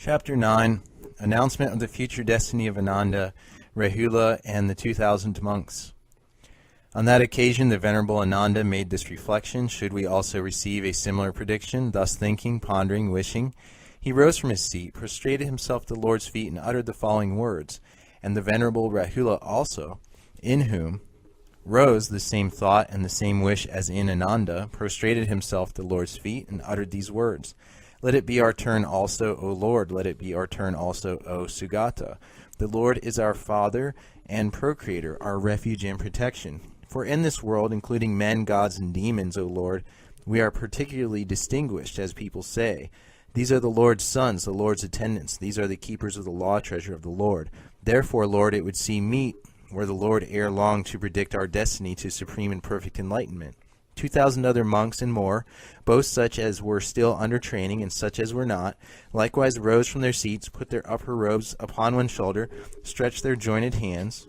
Chapter 9 Announcement of the Future Destiny of Ananda, Rahula, and the 2,000 Monks. On that occasion, the Venerable Ananda made this reflection: should we also receive a similar prediction? Thus thinking, pondering, wishing, he rose from his seat, prostrated himself at the Lord's feet, and uttered the following words. And the Venerable Rahula also, in whom rose the same thought and the same wish as in Ananda, prostrated himself at the Lord's feet, and uttered these words. Let it be our turn also, O Lord, let it be our turn also, O Sugata. The Lord is our Father and Procreator, our refuge and protection. For in this world, including men, gods, and demons, O Lord, we are particularly distinguished, as people say. These are the Lord's sons, the Lord's attendants. These are the keepers of the law treasure of the Lord. Therefore, Lord, it would seem meet, were the Lord ere long to predict our destiny to supreme and perfect enlightenment. 2,000 other monks and more, both such as were still under training and such as were not, likewise rose from their seats, put their upper robes upon one shoulder, stretched their jointed hands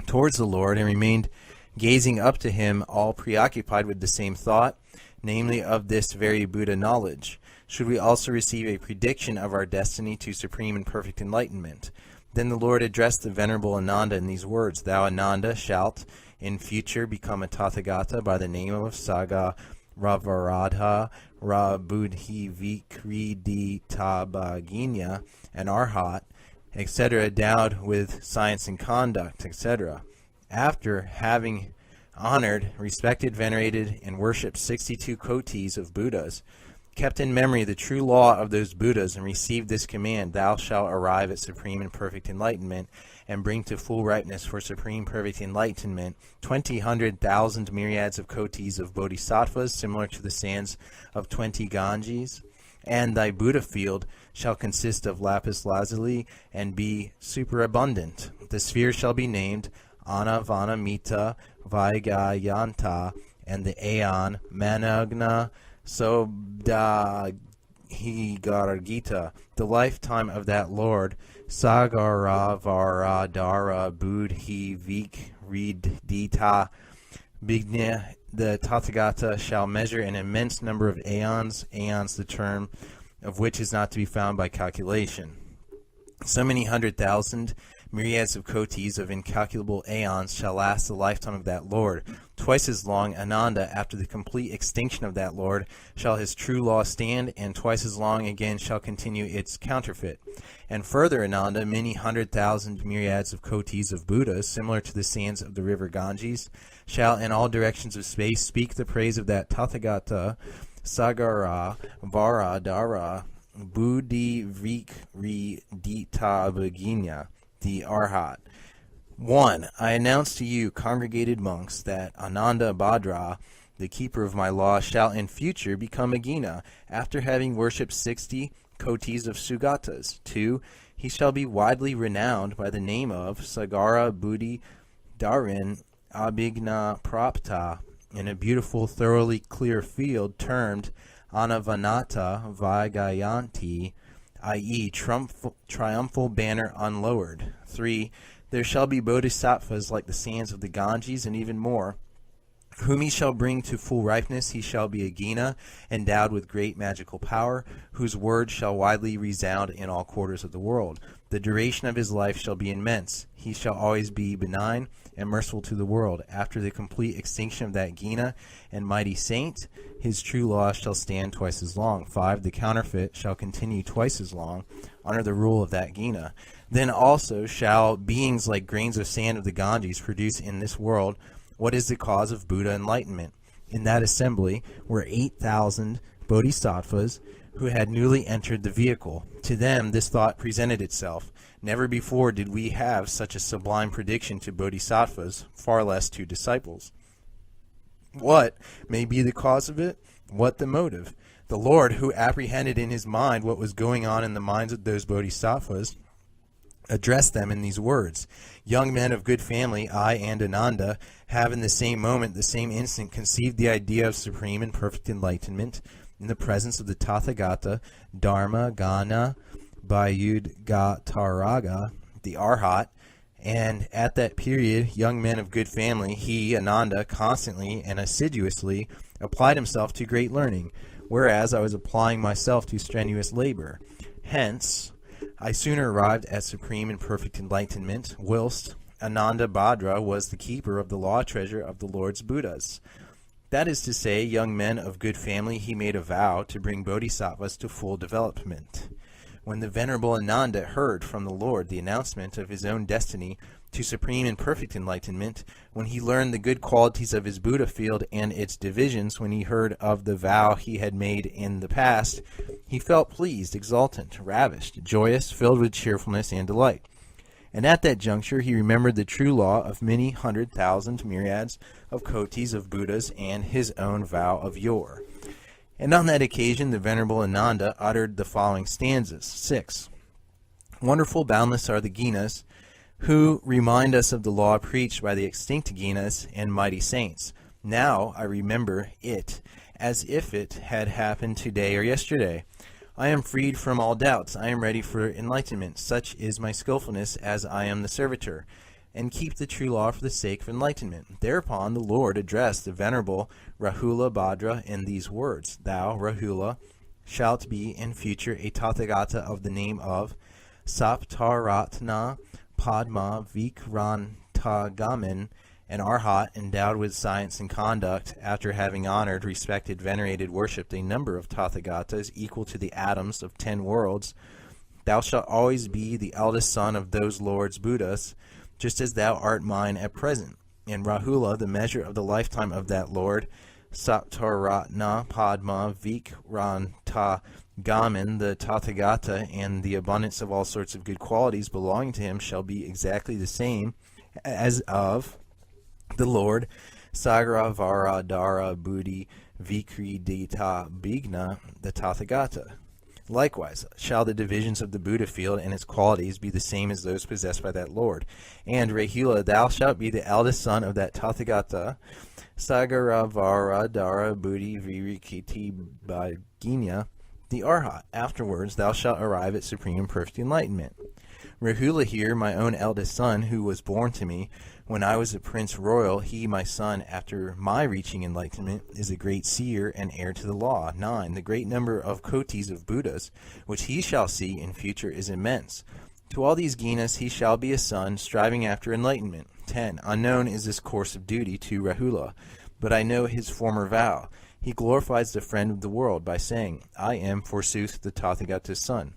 towards the Lord, and remained gazing up to him, all preoccupied with the same thought, namely of this very Buddha knowledge. Should we also receive a prediction of our destiny to supreme and perfect enlightenment? Then the Lord addressed the Venerable Ananda in these words: Thou, Ananda, shalt in future become a Tathagata by the name of Saga Ravaradha Rabudhi Vikriditabhaginya, an Arhat, etc., endowed with science and conduct, etc. After having honored, respected, venerated, and worshipped 62 kotis of Buddhas, kept in memory the true law of those Buddhas, and received this command: Thou shalt arrive at supreme and perfect enlightenment, and bring to full ripeness for supreme perfect enlightenment 20,100,000 myriads of kotis of bodhisattvas, similar to the sands of 20 Ganges. And thy Buddha field shall consist of lapis lazuli and be superabundant. The sphere shall be named Anavanamita Vaigayanta, and the aeon Managna Sobdahigargita, the lifetime of that Lord Sagara Varadara Budhi Vikridita Bigna. The Tathagata shall measure an immense number of aeons, the term of which is not to be found by calculation. So many 100,000 myriads of kotis of incalculable aeons shall last the lifetime of that Lord. Twice as long, Ananda, after the complete extinction of that Lord, shall his true law stand, and twice as long again shall continue its counterfeit. And further, Ananda, many 100,000 myriads of kotis of Buddhas, similar to the sands of the river Ganges, shall in all directions of space speak the praise of that Tathagata, Sagara Varadara Buddhi Vikriditabhaginya, the Arhat. 1. I announce to you, congregated monks, that Ananda Bhadra, the keeper of my law, shall in future become a Gina, after having worshipped 60 kotis of Sugatas. 2. He shall be widely renowned by the name of Sagara Buddhi Dharin Abhigna Prapta, in a beautiful, thoroughly clear field termed Anavanata Vaigayanti, i.e. triumphal banner unlowered. 3. There shall be bodhisattvas like the sands of the Ganges, and even more, whom he shall bring to full ripeness. He shall be a Gina, endowed with great magical power, whose word shall widely resound in all quarters of the world. The duration of his life shall be immense. He shall always be benign and merciful to the world. After the complete extinction of that Gina and mighty saint, his true law shall stand twice as long. 5. The counterfeit shall continue twice as long, under the rule of that Gina. Then also shall beings like grains of sand of the Ganges produce in this world what is the cause of Buddha enlightenment. In that assembly were 8,000 bodhisattvas who had newly entered the vehicle. To them this thought presented itself: never before did we have such a sublime prediction to bodhisattvas, far less to disciples. What may be the cause of it? What the motive? The Lord, who apprehended in his mind what was going on in the minds of those bodhisattvas, addressed them in these words: Young men of good family, I and Ananda have in the same moment, the same instant, conceived the idea of supreme and perfect enlightenment in the presence of the Tathagata, Dharma, Gana, Bayudgataraga, the Arhat. And at that period, young men of good family, he, Ananda, constantly and assiduously applied himself to great learning, whereas I was applying myself to strenuous labor. Hence, I sooner arrived at supreme and perfect enlightenment, whilst Ananda Bhadra was the keeper of the law treasure of the Lord's Buddhas. That is to say, young men of good family, he made a vow to bring bodhisattvas to full development. When the Venerable Ananda heard from the Lord the announcement of his own destiny to supreme and perfect enlightenment, when he learned the good qualities of his Buddha field and its divisions, when he heard of the vow he had made in the past, he felt pleased, exultant, ravished, joyous, filled with cheerfulness and delight. And at that juncture he remembered the true law of many 100,000 myriads of kotis of Buddhas and his own vow of yore. And on that occasion the Venerable Ananda uttered the following stanzas. 6. Wonderful, boundless are the Ginas, who remind us of the law preached by the extinct Ginas and mighty saints. Now I remember it, as if it had happened today or yesterday. I am freed from all doubts. I am ready for enlightenment. Such is my skillfulness, as I am the servitor, and keep the true law for the sake of enlightenment. Thereupon the Lord addressed the Venerable Rahula Bhadra in these words. Thou, Rahula, shalt be in future a Tathagata of the name of Saptaratna Padma Vikrantagamin, an Arhat endowed with science and conduct, after having honored, respected, venerated, worshipped a number of Tathagatas equal to the atoms of 10 worlds. Thou shalt always be the eldest son of those Lords Buddhas, just as thou art mine at present. And Rahula, the measure of the lifetime of that Lord, Saptaratna Padma Vikrantagamin, the Tathagata, and the abundance of all sorts of good qualities belonging to him shall be exactly the same as of the Lord Sagaravaradhara Buddhi Vikridita Bhigna, the Tathagata. Likewise, shall the divisions of the Buddha field and its qualities be the same as those possessed by that Lord. And Rahula, thou shalt be the eldest son of that Tathagata, Sagaravaradhara Buddhi Virikiti Bhagina, the Arhat. Afterwards thou shalt arrive at supreme and perfect enlightenment. Rahula here, my own eldest son, who was born to me when I was a prince royal, he, my son, after my reaching enlightenment, is a great seer and heir to the law. 9. The great number of kotis of Buddhas, which he shall see in future, is immense. To all these Ginas he shall be a son, striving after enlightenment. 10. Unknown is this course of duty to Rahula, but I know his former vow. He glorifies the friend of the world by saying, I am, forsooth, the Tathagata's son.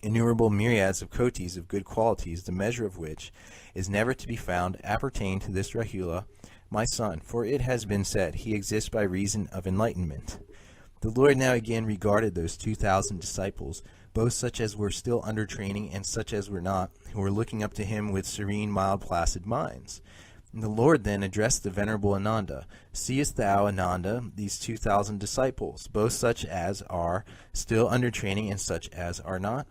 Innumerable myriads of kotis of good qualities, the measure of which is never to be found, appertain to this Rahula, my son, for it has been said, he exists by reason of enlightenment. The Lord now again regarded those 2,000 disciples, both such as were still under training and such as were not, who were looking up to him with serene, mild, placid minds. And the Lord then addressed the Venerable Ananda. Seest thou, Ananda, these 2,000 disciples, both such as are still under training and such as are not?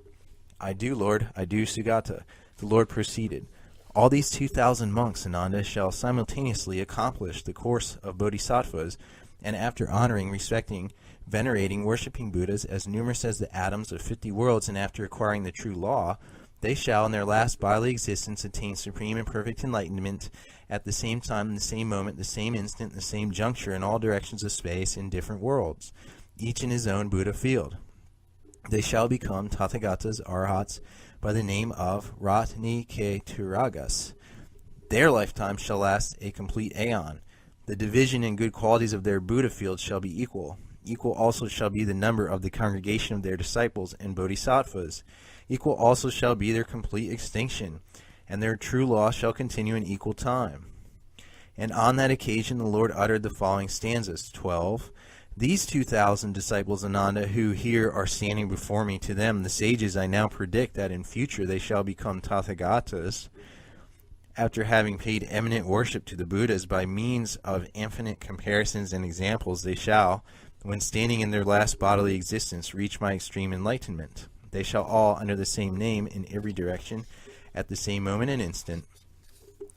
I do, Lord, I do, Sugata. The Lord proceeded. All these 2,000 monks, Ananda, shall simultaneously accomplish the course of bodhisattvas, and after honoring, respecting, venerating, worshipping Buddhas as numerous as the atoms of 50 worlds, and after acquiring the true law, they shall in their last bodily existence attain supreme and perfect enlightenment at the same time, in the same moment, the same instant, the same juncture, in all directions of space, in different worlds, each in his own Buddha field. They shall become Tathagatas, Arhats, by the name of Ratniketuragas. Their lifetime shall last a complete aeon. The division and good qualities of their Buddha field shall be equal. Equal also shall be the number of the congregation of their disciples and bodhisattvas. Equal also shall be their complete extinction, and their true law shall continue in equal time. And on that occasion the Lord uttered the following stanzas. 12. These 2,000 disciples, Ananda, who here are standing before me, to them, the sages, I now predict that in future they shall become Tathagatas, after having paid eminent worship to the Buddhas by means of infinite comparisons and examples. They shall, when standing in their last bodily existence, reach my extreme enlightenment. They shall all, under the same name, in every direction, at the same moment and instant,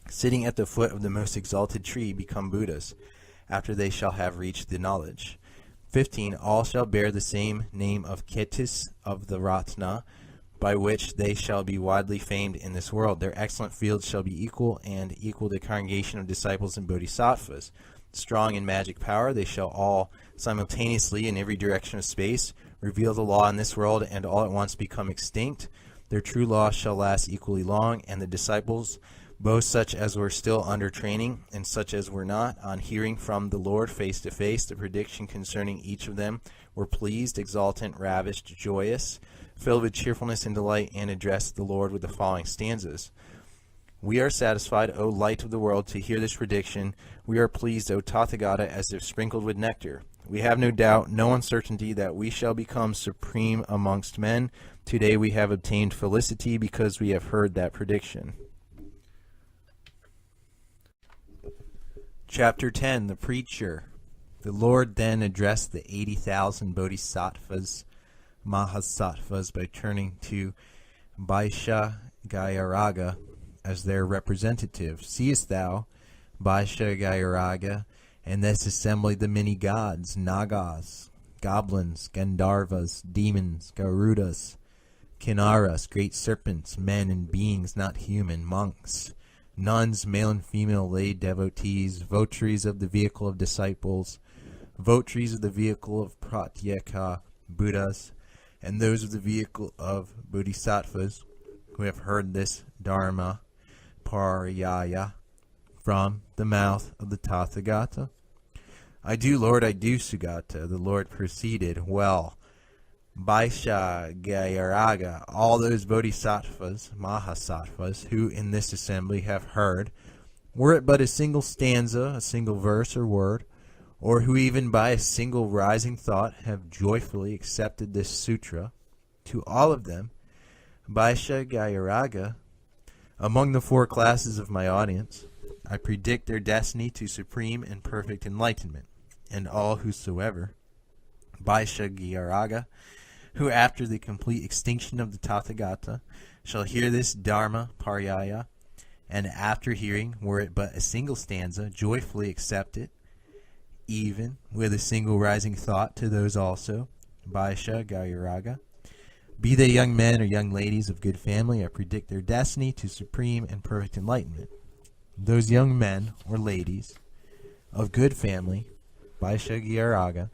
sitting at the foot of the most exalted tree, become Buddhas, after they shall have reached the knowledge. 15. All shall bear the same name of Ketis of the Ratna, by which they shall be widely famed in this world. Their excellent fields shall be equal, and equal the congregation of disciples and bodhisattvas. Strong in magic power, they shall all simultaneously, in every direction of space, reveal the law in this world, and all at once become extinct. Their true law shall last equally long, and the disciples, both such as were still under training and such as were not, on hearing from the Lord face to face the prediction concerning each of them, were pleased, exultant, ravished, joyous, filled with cheerfulness and delight, and addressed the Lord with the following stanzas. We are satisfied, O light of the world, to hear this prediction. We are pleased, O Tathagata, as if sprinkled with nectar. We have no doubt, no uncertainty, that we shall become supreme amongst men. Today we have obtained felicity because we have heard that prediction. Chapter 10, The Preacher. The Lord then addressed the 80,000 bodhisattvas, mahasattvas, by turning to Vaishya Gyaraga as their representative. Seest thou, Vaishya Gyaraga, in this assembly the many gods, Nagas, goblins, Gandharvas, demons, Garudas, Kinnaras, great serpents, men and beings not human, monks, nuns, male and female lay devotees, votaries of the vehicle of disciples, votaries of the vehicle of pratyeka Buddhas, and those of the vehicle of bodhisattvas who have heard this Dharma Paryaya from the mouth of the Tathagata. I do, Lord, I do, Sugata. The Lord proceeded. Well, Vaishya Gyaraga, all those bodhisattvas, mahasattvas, who in this assembly have heard, were it but a single stanza, a single verse or word, or who even by a single rising thought have joyfully accepted this sutra, to all of them, Vaishya Gyaraga, among the four classes of my audience, I predict their destiny to supreme and perfect enlightenment, and all whosoever, Vaishya Gyaraga, who after the complete extinction of the Tathagata shall hear this Dharma Paryaya, and after hearing, were it but a single stanza, joyfully accept it, even with a single rising thought, to those also, Vaishya Gyaraga, be they young men or young ladies of good family, I predict their destiny to supreme and perfect enlightenment. Those young men or ladies of good family, Vaishya Gyaraga,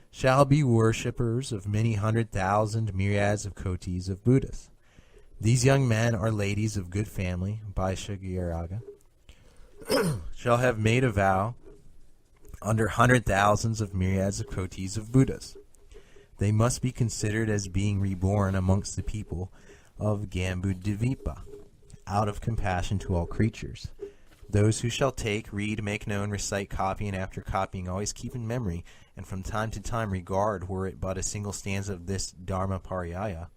shall be worshippers of many 100,000 myriads of kotis of Buddhas. These young men or ladies of good family, Vaishya Gyaraga, shall have made a vow under 100,000s of myriads of kotis of Buddhas. They must be considered as being reborn amongst the people of Gambudvipa, out of compassion to all creatures. Those who shall take, read, make known, recite, copy, and after copying always keep in memory, and from time to time regard, were it but a single stanza of this Dharma Paryaya,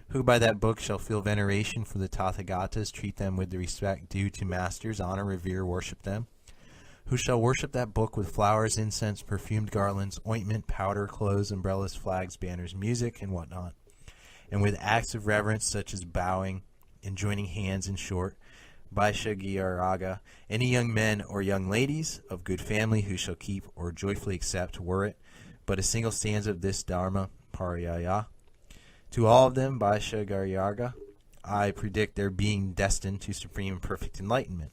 who by that book shall feel veneration for the Tathagatas, treat them with the respect due to masters, honor, revere, worship them, who shall worship that book with flowers, incense, perfumed garlands, ointment, powder, clothes, umbrellas, flags, banners, music, and whatnot, and with acts of reverence such as bowing and joining hands, in short, Vaishya Gyaraga, any young men or young ladies of good family who shall keep or joyfully accept, were it but a single stanza of this Dharma Paryaya. To all of them, Vaishya Gyaraga, I predict their being destined to supreme and perfect enlightenment.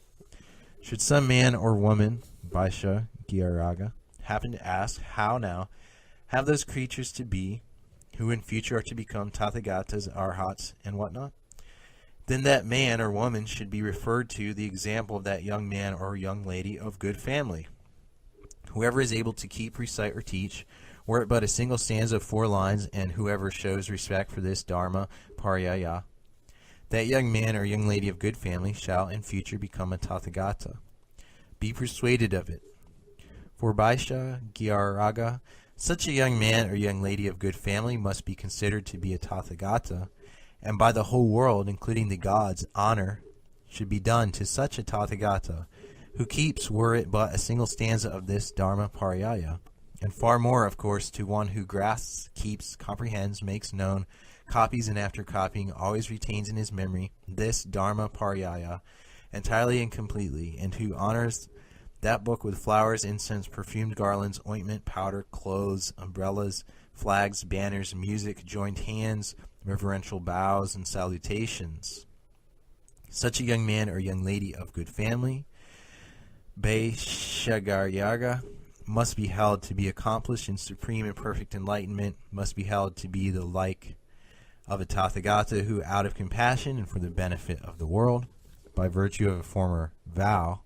Should some man or woman, Vaishya Gyaraga, happen to ask, how now have those creatures to be, who in future are to become Tathagatas, Arhats, and whatnot? Then that man or woman should be referred to the example of that young man or young lady of good family. Whoever is able to keep, recite, or teach, were it but a single stanza of 4 lines, and whoever shows respect for this Dharma Paryaya, that young man or young lady of good family shall in future become a Tathagata. Be persuaded of it. For Vaishya Gyaraga, such a young man or young lady of good family must be considered to be a Tathagata, and by the whole world, including the gods, honor should be done to such a Tathagata, who keeps, were it but a single stanza of this Dharma Paryaya, and far more, of course, to one who grasps, keeps, comprehends, makes known, copies, and after copying always retains in his memory this Dharma Paryaya entirely and completely, and who honors that book with flowers, incense, perfumed garlands, ointment, powder, clothes, umbrellas, flags, banners, music, joined hands, reverential bows, and salutations. Such a young man or young lady of good family, Vaishya Gyaraga, must be held to be accomplished in supreme and perfect enlightenment, must be held to be the like of a Tathagata who, out of compassion and for the benefit of the world, by virtue of a former vow,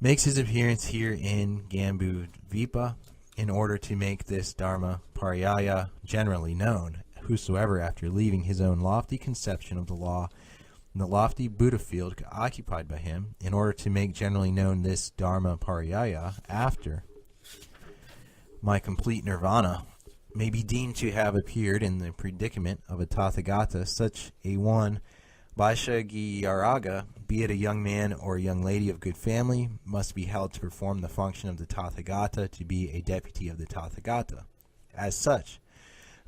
makes his appearance here in Jambudvipa in order to make this Dharma Pariyaya generally known. Whosoever, after leaving his own lofty conception of the law and the lofty Buddha field occupied by him, in order to make generally known this Dharma Pariyaya after my complete nirvana, may be deemed to have appeared in the predicament of a Tathagata, such a one, Vaishagiyaraga, be it a young man or a young lady of good family, must be held to perform the function of the Tathagata, to be a deputy of the Tathagata. As such,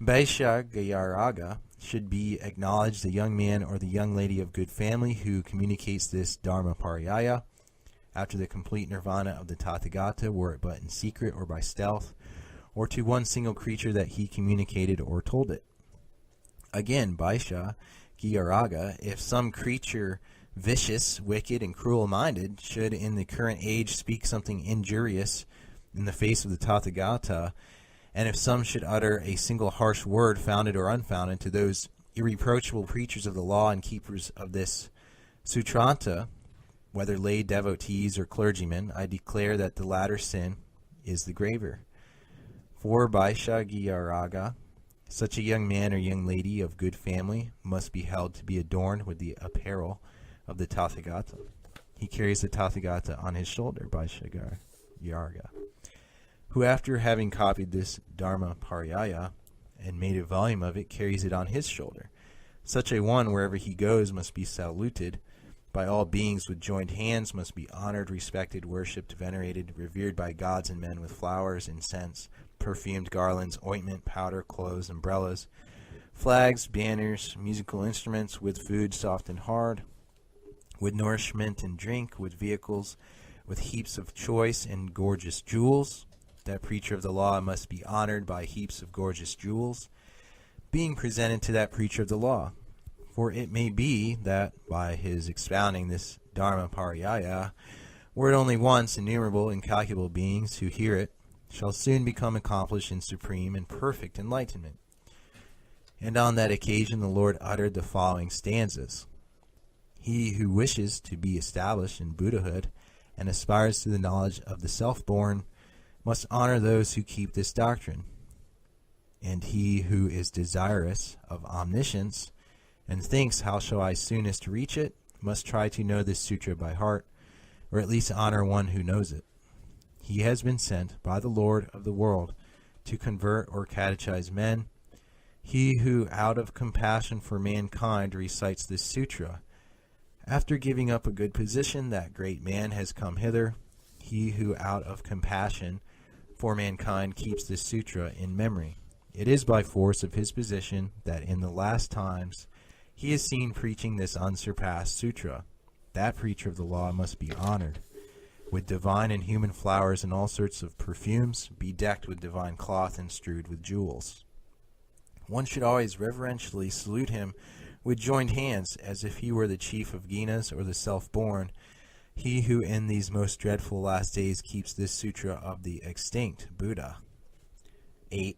Vaishagiyaraga should be acknowledged the young man or the young lady of good family who communicates this Dharma Pariyaya after the complete nirvana of the Tathagata, were it but in secret or by stealth, or to one single creature that he communicated or told it. Again, Vaishagiyaraga, if some creature vicious, wicked, and cruel-minded should in the current age speak something injurious in the face of the Tathagata, and if some should utter a single harsh word, founded or unfounded, to those irreproachable preachers of the law and keepers of this sutranta, whether lay devotees or clergymen, I declare that the latter sin is the graver. For Vaishagiyaraga, such a young man or young lady of good family must be held to be adorned with the apparel of the Tathagata. He carries the Tathagata on his shoulder, Vaishagiyaraga, who after having copied this Dharma Pariyaya and made a volume of it, carries it on his shoulder. Such a one, wherever he goes, must be saluted by all beings with joined hands, must be honored, respected, worshipped, venerated, revered by gods and men with flowers, incense, perfumed garlands, ointment, powder, clothes, umbrellas, flags, banners, musical instruments, with food soft and hard, with nourishment and drink, with vehicles, with heaps of choice and gorgeous jewels. That preacher of the law must be honored by heaps of gorgeous jewels, being presented to that preacher of the law. For it may be that, by his expounding this Dharma Pariyaya, were it only once, innumerable, incalculable beings who hear it shall soon become accomplished in supreme and perfect enlightenment. And on that occasion the Lord uttered the following stanzas. He who wishes to be established in Buddhahood and aspires to the knowledge of the self-born must honor those who keep this doctrine. And he who is desirous of omniscience and thinks, how shall I soonest reach it, must try to know this sutra by heart, or at least honor one who knows it. He has been sent by the Lord of the world to convert or catechize men. He who out of compassion for mankind recites this sutra, after giving up a good position, that great man has come hither. He who out of compassion for mankind keeps this sutra in memory. It is by force of his position that in the last times he is seen preaching this unsurpassed sutra. That preacher of the law must be honored with divine and human flowers and all sorts of perfumes, bedecked with divine cloth and strewed with jewels. One should always reverentially salute him with joined hands, as if he were the chief of Ginas or the self-born, he who in these most dreadful last days keeps this sutra of the extinct Buddha. 8.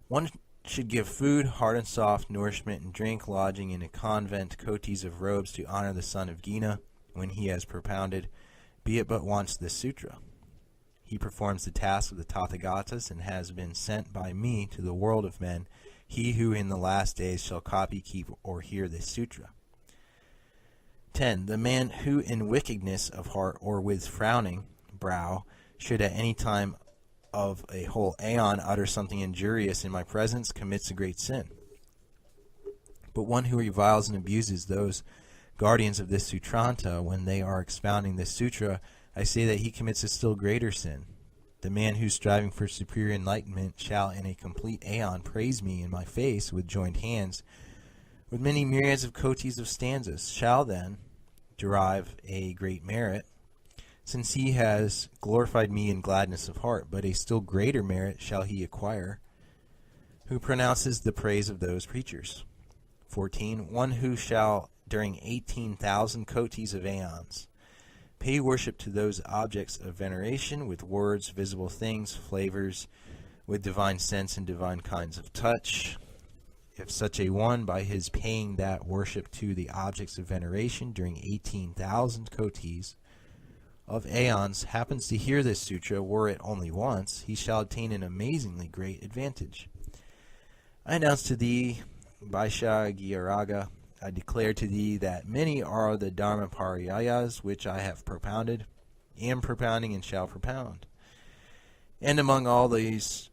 One should give food, hard and soft, nourishment and drink, lodging in a convent, coatees of robes to honor the son of Gina when he has propounded, be it but once, this sutra. He performs the task of the Tathagatas and has been sent by me to the world of men, he who in the last days shall copy, keep, or hear this sutra. 10. The man who in wickedness of heart or with frowning brow should at any time of a whole aeon utter something injurious in my presence commits a great sin. But one who reviles and abuses those guardians of this sutranta when they are expounding this sutra, I say that he commits a still greater sin. The man who, striving for superior enlightenment, shall in a complete aeon praise me in my face with joined hands, with many myriads of coatees of stanzas, shall then derive a great merit, since he has glorified me in gladness of heart. But a still greater merit shall he acquire who pronounces the praise of those preachers. 14. One who shall during 18,000 coatees of aeons Pay worship to those objects of veneration with words, visible things, flavors, with divine sense and divine kinds of touch. If such a one, by his paying that worship to the objects of veneration during 18,000 kotis of aeons, happens to hear this sutra, were it only once, he shall obtain an amazingly great advantage. I announce to thee, Vaishyagiraga, I declare to thee that many are the Dharma Pariyayas which I have propounded, am propounding, and shall propound. And among all these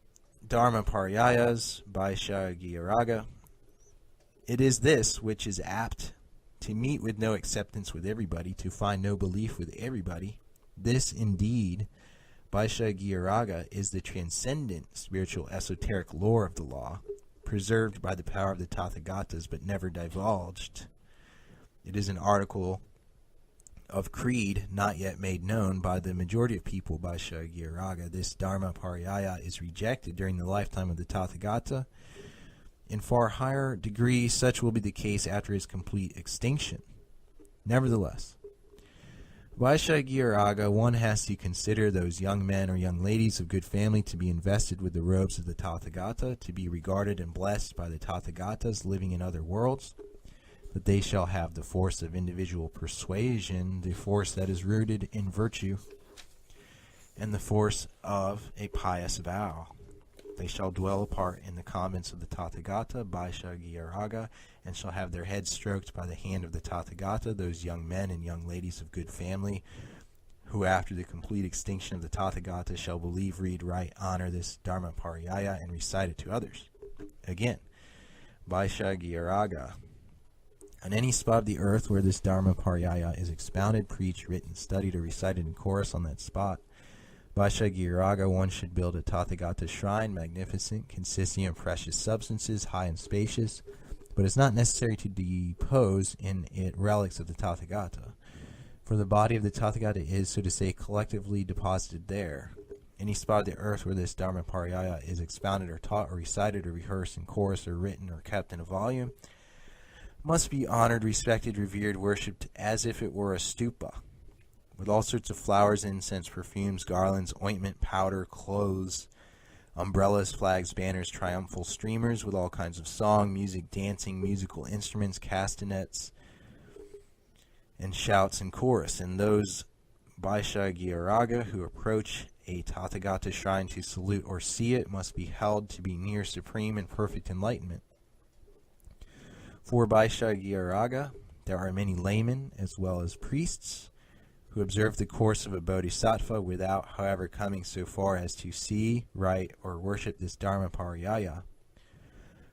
Dharma Pariyayas, Vaishyagiraga, it is this which is apt to meet with no acceptance with everybody, to find no belief with everybody. This indeed, Vaishyagiraga, is the transcendent spiritual esoteric lore of the law, preserved by the power of the Tathagatas but never divulged. It is an article of creed not yet made known by the majority of people. Vaishyagiraga, this Dharma Pariyaya, is rejected during the lifetime of the Tathagata. In far higher degree, such will be the case after his complete extinction. Nevertheless, Vaishyagiraga, one has to consider those young men or young ladies of good family to be invested with the robes of the Tathagata, to be regarded and blessed by the Tathagatas living in other worlds, that they shall have the force of individual persuasion, the force that is rooted in virtue, and the force of a pious vow. They shall dwell apart in the convents of the Tathagata, Vaishyagiraga, and shall have their heads stroked by the hand of the Tathagata, those young men and young ladies of good family, who after the complete extinction of the Tathagata shall believe, read, write, honor this Dharma Pariyaya, and recite it to others. Again, Vaishyagiraga, on any spot of the earth where this Dharma Pariyaya is expounded, preached, written, studied, or recited in chorus on that spot, Vaishyagiraga, one should build a Tathagata shrine, magnificent, consisting of precious substances, high and spacious, but it's not necessary to depose in it relics of the Tathagata, for the body of the Tathagata is, so to say, collectively deposited there. Any spot of the earth where this Dharma Pariyaya is expounded or taught or recited or rehearsed in chorus or written or kept in a volume must be honored, respected, revered, worshipped as if it were a stupa, with all sorts of flowers, incense, perfumes, garlands, ointment, powder, clothes, umbrellas, flags, banners, triumphal streamers, with all kinds of song, music, dancing, musical instruments, castanets, and shouts and chorus. And those Vaishyagiraga who approach a Tathagata shrine to salute or see it must be held to be near supreme and perfect enlightenment. For Vaishyagiraga, there are many laymen as well as priests who observe the course of a bodhisattva without, however, coming so far as to see, write, or worship this Dharma Pariyaya.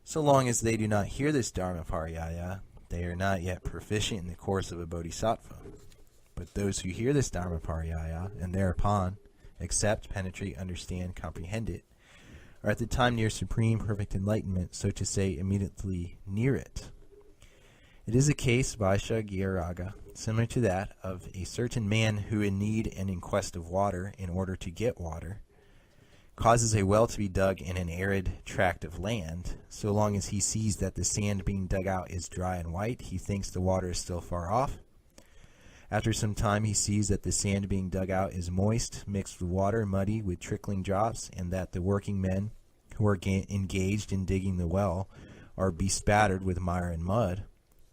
So long as they do not hear this Dharma Pariyaya, they are not yet proficient in the course of a bodhisattva. But those who hear this Dharma Pariyaya, and thereupon accept, penetrate, understand, comprehend it, are at the time near supreme perfect enlightenment, so to say, immediately near it. It is a case, Vaishyagiraga, similar to that of a certain man who, in need and in quest of water, in order to get water, causes a well to be dug in an arid tract of land. So long as he sees that the sand being dug out is dry and white, he thinks the water is still far off. After some time he sees that the sand being dug out is moist, mixed with water, muddy, with trickling drops, and that the working men who are engaged in digging the well are bespattered with mire and mud.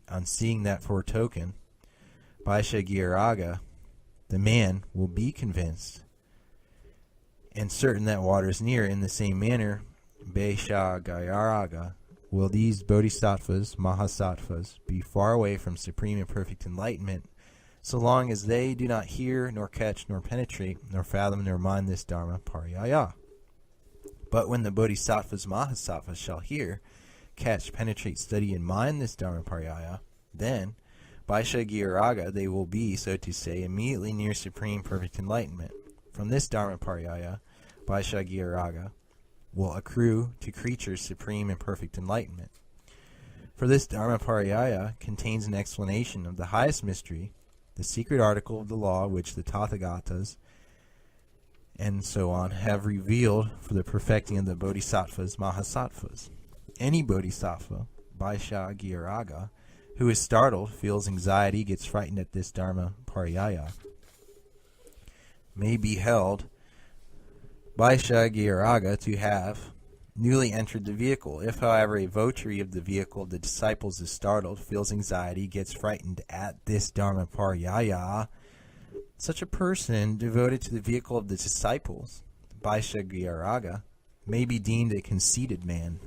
On seeing that foretoken, Vaishyagiraga, the man, will be convinced and certain that water is near. In the same manner, Vaishyagiraga, will these bodhisattvas, mahasattvas, be far away from supreme and perfect enlightenment, so long as they do not hear, nor catch, nor penetrate, nor fathom, nor mind this Dharma Pariyaya. But when the bodhisattvas, mahasattvas shall hear, catch, penetrate, study, and mind this Dharma Pariyaya, then, Vaishyagiraga, they will be, so to say, immediately near supreme perfect enlightenment. From this Dharma Pariyaya, Vaishyagiraga will accrue to creatures supreme and perfect enlightenment. For this Dharma Pariyaya contains an explanation of the highest mystery, the secret article of the law which the Tathagatas and so on have revealed for the perfecting of the bodhisattvas, mahasattvas. Any bodhisattva, Vaishyagiraga, who is startled, feels anxiety, gets frightened at this Dharma Pariyaya, may be held by Shagyaraga to have newly entered the vehicle. If, however, a votary of the vehicle of the disciples is startled, feels anxiety, gets frightened at this Dharma Paryaya, such a person devoted to the vehicle of the disciples by Shagyaraga may be deemed a conceited man.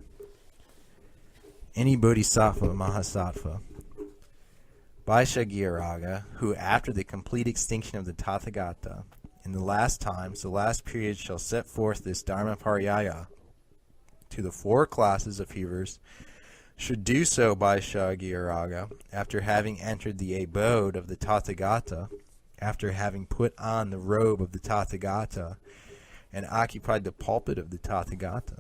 Any bodhisattva, mahasattva, by Shagyaraga, who after the complete extinction of the Tathagata, in the last times, the last period, shall set forth this Dharma Paryaya to the four classes of hearers, should do so by Shagyaraga, after having entered the abode of the Tathagata, after having put on the robe of the Tathagata, and occupied the pulpit of the Tathagata.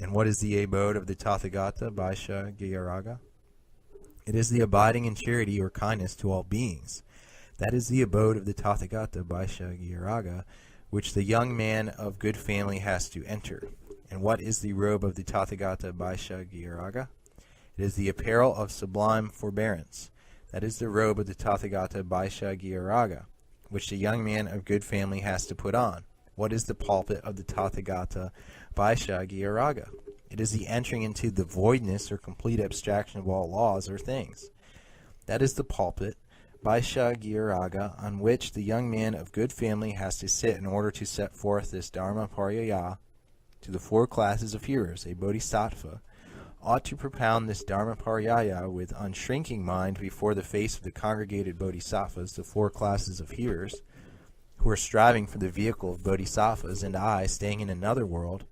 And what is the abode of the Tathagata by Shagyaraga? It is the abiding in charity or kindness to all beings. That is the abode of the Tathagata by Shagyaraga, which the young man of good family has to enter. And what is the robe of the Tathagata by Shagyaraga? It is the apparel of sublime forbearance. That is the robe of the Tathagata by Shagyaraga, which the young man of good family has to put on. What is the pulpit of the Tathagata by Shagyaraga? It is the entering into the voidness or complete abstraction of all laws or things. That is the pulpit by Shagyaraga, on which the young man of good family has to sit in order to set forth this Dharma Paryaya to the four classes of hearers. A bodhisattva ought to propound this Dharma Paryaya with unshrinking mind before the face of the congregated bodhisattvas, the four classes of hearers, who are striving for the vehicle of bodhisattvas, and I, staying in another world,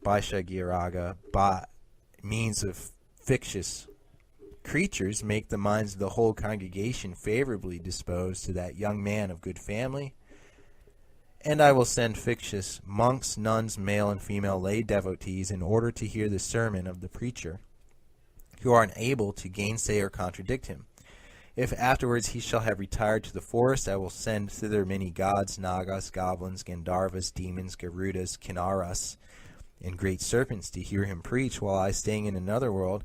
by Shagyaraga, by means of fictitious creatures, make the minds of the whole congregation favorably disposed to that young man of good family. And I will send fictitious monks, nuns, male and female lay devotees, in order to hear the sermon of the preacher, who are unable to gainsay or contradict him. If afterwards he shall have retired to the forest, I will send thither many gods, nagas, goblins, gandharvas, demons, garudas, kinnaras, and great serpents to hear him preach, while I, staying in another world,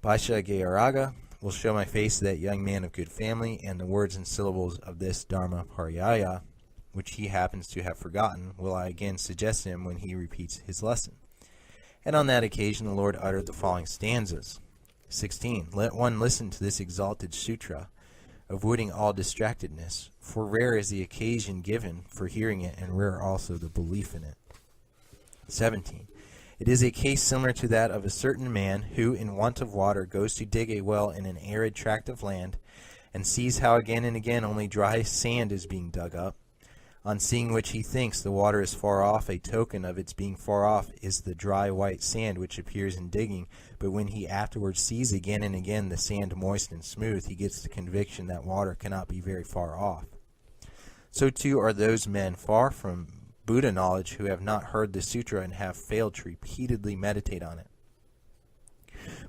by Shagyaraga, will show my face to that young man of good family, and the words and syllables of this Dharma Paryaya, which he happens to have forgotten, will I again suggest to him when he repeats his lesson. And on that occasion the Lord uttered the following stanzas. 16. Let one listen to this exalted sutra, avoiding all distractedness, for rare is the occasion given for hearing it, and rare also the belief in it. 17. It is a case similar to that of a certain man who, in want of water, goes to dig a well in an arid tract of land, and sees how again and again only dry sand is being dug up. On seeing which he thinks the water is far off. A token of its being far off is the dry white sand which appears in digging, but when he afterwards sees again and again the sand moist and smooth, he gets the conviction that water cannot be very far off. So too are those men far from Buddha knowledge who have not heard the sutra and have failed to repeatedly meditate on it.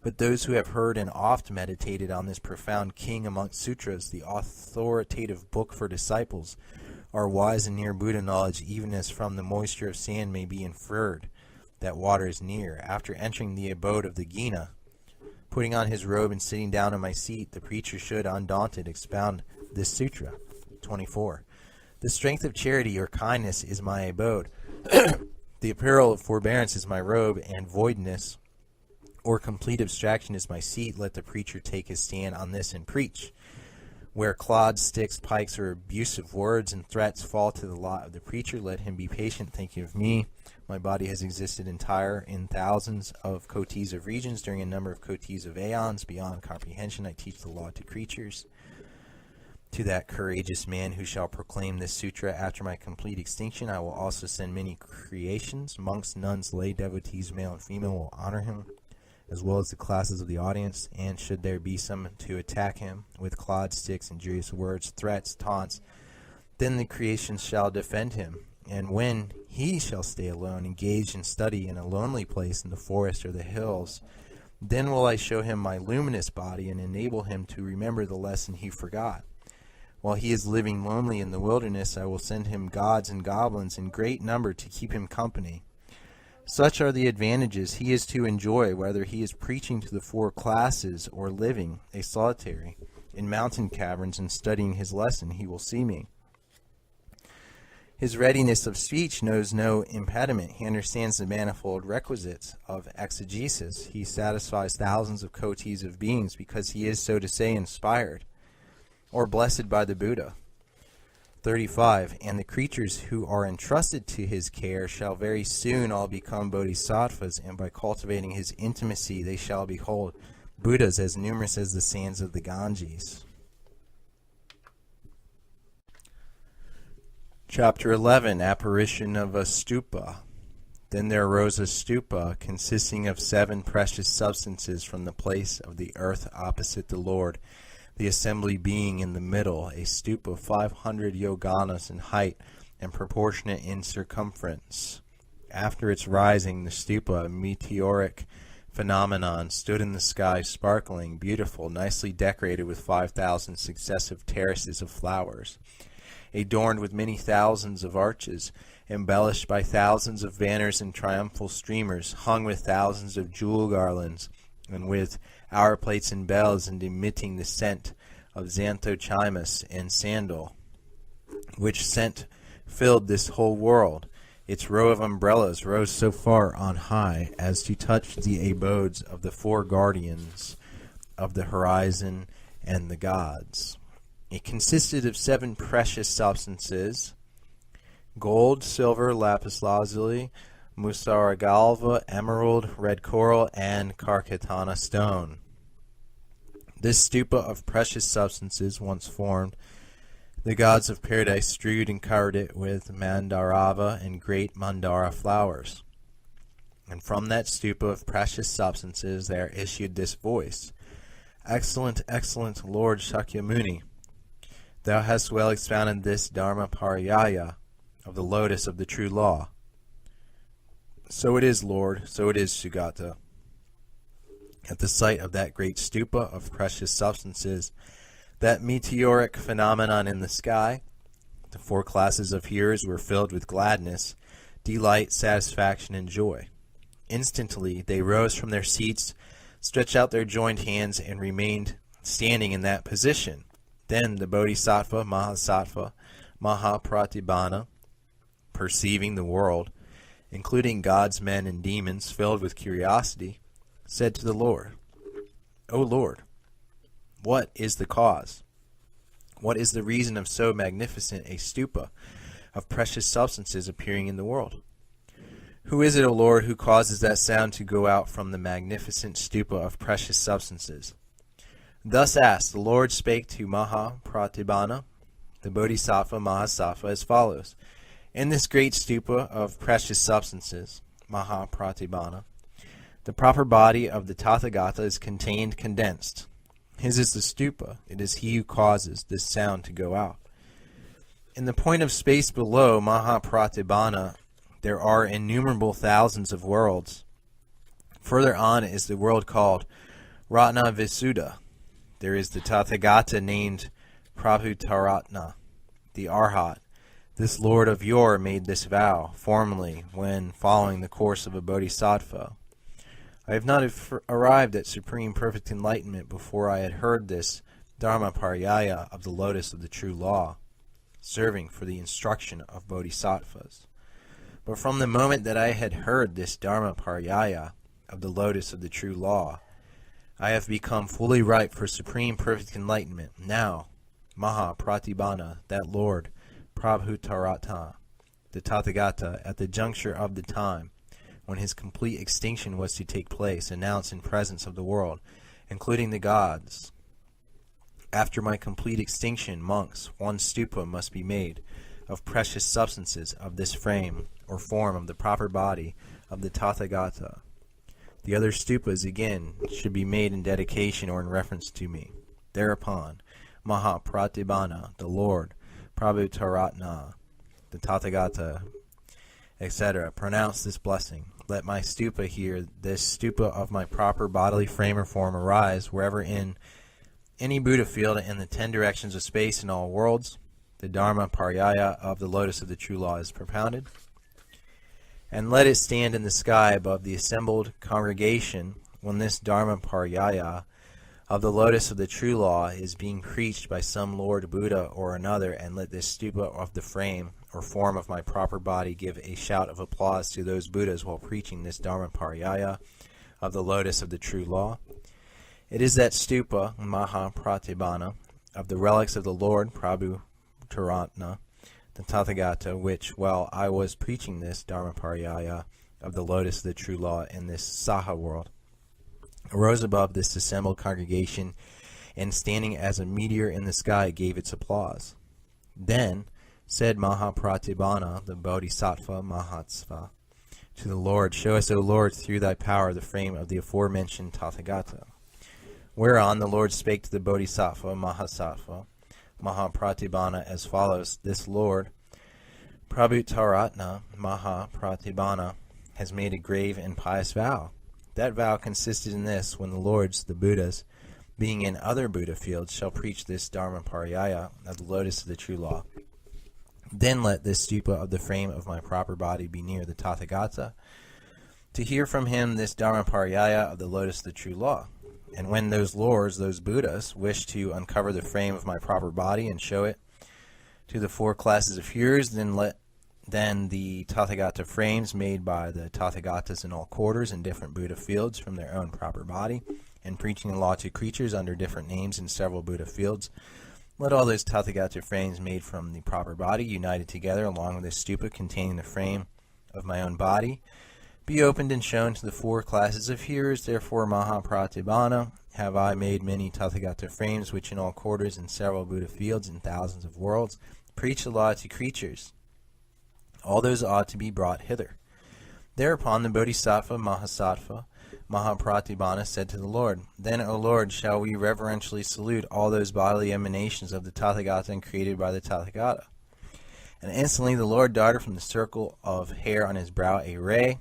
But those who have heard and oft meditated on this profound king amongst sutras, the authoritative book for disciples, are wise and near Buddha knowledge, even as from the moisture of sand may be inferred that water is near. After entering the abode of the Gina, putting on his robe and sitting down on my seat, the preacher should, undaunted, expound this sutra. 24. The strength of charity or kindness is my abode. The apparel of forbearance is my robe, and voidness or complete abstraction is my seat. Let the preacher take his stand on this and preach. Where clods, sticks, pikes, or abusive words and threats fall to the lot of the preacher, let him be patient, thinking of me. My body has existed entire in thousands of kotis of regions during a number of kotis of aeons. Beyond comprehension, I teach the law to creatures. To that courageous man who shall proclaim this sutra after my complete extinction, I will also send many creations. Monks, nuns, lay devotees, male and female, will honor him, as well as the classes of the audience, and should there be some to attack him with clods, sticks, injurious words, threats, taunts, then the creations shall defend him. And when he shall stay alone, engaged in study in a lonely place in the forest or the hills, then will I show him my luminous body and enable him to remember the lesson he forgot. While he is living lonely in the wilderness, I will send him gods and goblins in great number to keep him company. Such are the advantages he is to enjoy, whether he is preaching to the four classes or living, a solitary, in mountain caverns and studying his lesson. He will see me. His readiness of speech knows no impediment. He understands the manifold requisites of exegesis. He satisfies thousands of cotees of beings because he is, so to say, inspired, or blessed by the Buddha. 35. And the creatures who are entrusted to his care shall very soon all become bodhisattvas, and by cultivating his intimacy they shall behold Buddhas as numerous as the sands of the Ganges. Chapter 11. Apparition of a Stupa. Then there arose a stupa consisting of 7 precious substances from the place of the earth opposite the Lord, the assembly being in the middle, a stupa 500 yoganas in height and proportionate in circumference. After its rising, the stupa, a meteoric phenomenon, stood in the sky, sparkling, beautiful, nicely decorated with 5,000 successive terraces of flowers, adorned with many thousands of arches, embellished by thousands of banners and triumphal streamers, hung with thousands of jewel garlands, and with hour plates and bells, and emitting the scent of xanthochimus and sandal, which scent filled this whole world. Its row of umbrellas rose so far on high as to touch the abodes of the 4 guardians of the horizon and the gods. It consisted of 7 precious substances: gold, silver, lapis lazuli, musaragalva, emerald, red coral, and karkatana stone. This stupa of precious substances, once formed, the gods of paradise strewed and covered it with mandarava and great mandara flowers. And from that stupa of precious substances there issued this voice: Excellent, excellent Lord Shakyamuni, thou hast well expounded this Dharma Pariyaya of the Lotus of the True Law. So it is, Lord, so it is, Sugata. At the sight of that great stupa of precious substances, that meteoric phenomenon in the sky, the 4 classes of hearers were filled with gladness, delight, satisfaction, and joy. Instantly they rose from their seats, stretched out their joined hands, and remained standing in that position. Then the Bodhisattva, Mahasattva, Mahapratibhana, perceiving the world, including gods, men, and demons, filled with curiosity, said to the Lord, O Lord, what is the cause? What is the reason of so magnificent a stupa of precious substances appearing in the world? Who is it, O Lord, who causes that sound to go out from the magnificent stupa of precious substances? Thus asked, the Lord spake to Mahapratibhana, the Bodhisattva Mahasattva, as follows: In this great stupa of precious substances, Mahapratibhana, the proper body of the Tathagata is contained, condensed. His is the stupa. It is he who causes this sound to go out. In the point of space below Mahapratibhana, there are innumerable thousands of worlds. Further on is the world called Ratna Visuddha. There is the Tathagata named Prabhutaratna, the Arhat. This Lord of yore made this vow, formerly, when following the course of a bodhisattva. I have not arrived at supreme perfect enlightenment before I had heard this Dharma Pariyaya of the Lotus of the True Law, serving for the instruction of bodhisattvas. But from the moment that I had heard this Dharma Pariyaya of the Lotus of the True Law, I have become fully ripe for supreme perfect enlightenment. Now, Mahapratibhana, that Lord, Prabhutarata, the Tathagata, at the juncture of the time when his complete extinction was to take place, announced in presence of the world, including the gods, After my complete extinction, monks, 1 stupa must be made of precious substances of this frame or form of the proper body of the Tathagata. The other stupas, again, should be made in dedication or in reference to me. Thereupon, Mahapratibhana, the Lord, Prabhutaratna, the Tathagata, etc., pronounce this blessing. Let my stupa here, this stupa of my proper bodily frame or form, arise wherever in any Buddha field in the 10 directions of space in all worlds the Dharma Pariyaya of the Lotus of the True Law is propounded. And let it stand in the sky above the assembled congregation when this Dharma Pariyaya of the lotus of the true law is being preached by some Lord Buddha or another, and let this stupa of the frame or form of my proper body give a shout of applause to those Buddhas while preaching this Dharma Pariyaya of the lotus of the true law. It is that stupa, Maha Pratibhana, of the relics of the Lord Prabhu Taratna, the Tathagata, which, while I was preaching this Dharma Pariyaya of the lotus of the true law in this Saha world, arose above this assembled congregation, and standing as a meteor in the sky gave its applause. Then said Mahapratibhana, the Bodhisattva Mahatsva, to the Lord, Show us, O Lord, through thy power the frame of the aforementioned Tathagata. Whereon the Lord spake to the Bodhisattva Mahasattva Mahapratibhana as follows: This Lord, Prabhutaratna Mahapratibhana, has made a grave and pious vow. That vow consisted in this: when the Lords, the Buddhas, being in other Buddha fields, shall preach this Dharma Pariyaya of the lotus of the true law, then let this stupa of the frame of my proper body be near the Tathagata, to hear from him this Dharma Pariyaya of the lotus of the true law. And when those Lords, those Buddhas, wish to uncover the frame of my proper body and show it to the four classes of hearers, then the Tathagata frames made by the Tathagatas in all quarters and different Buddha fields from their own proper body, and preaching the law to creatures under different names in several Buddha fields, let all those Tathagata frames made from the proper body, united together along with this stupa containing the frame of my own body, be opened and shown to the four classes of hearers. Therefore, Mahapratibhana, have I made many Tathagata frames, which in all quarters and several Buddha fields in thousands of worlds preach the law to creatures. All those ought to be brought hither. Thereupon the Bodhisattva Mahasattva Mahapratibhana said to the Lord, Then, O Lord, shall we reverentially salute all those bodily emanations of the Tathagata and created by the Tathagata. And instantly the Lord darted from the circle of hair on his brow a ray,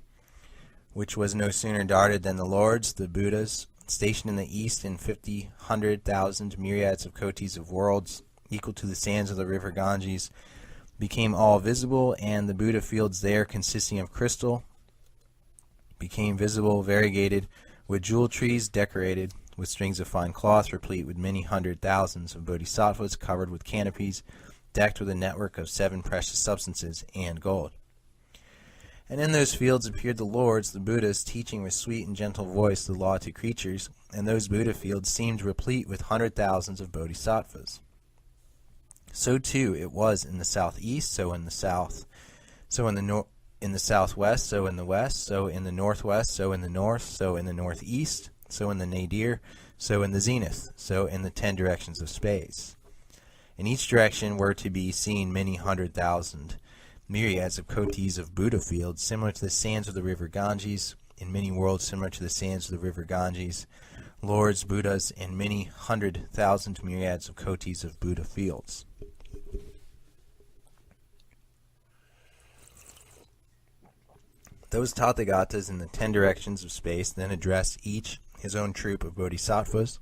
which was no sooner darted than the Lords, the Buddhas, stationed in the east in 50,100,000 myriads of kotis of worlds, equal to the sands of the river Ganges, became all visible, and the Buddha fields there, consisting of crystal, became visible, variegated with jewel trees, decorated with strings of fine cloth, replete with many hundred thousands of bodhisattvas, covered with canopies, decked with a network of 7 precious substances, and gold. And in those fields appeared the Lords, the Buddhas, teaching with sweet and gentle voice the law to creatures, and those Buddha fields seemed replete with 100,000s of bodhisattvas. So too it was in the southeast, so in the south, so in the southwest, so in the west, so in the northwest, so in the north, so in the northeast, so in the nadir, so in the zenith, so in the 10 directions of space. In each direction were to be seen many 100,000 myriads of kotis of Buddha fields, similar to the sands of the river Ganges, in many worlds similar to the sands of the river Ganges, Lords, Buddhas, and many 100,000 myriads of kotis of Buddha fields. Those Tathagatas in the 10 directions of space then address each his own troop of bodhisattvas.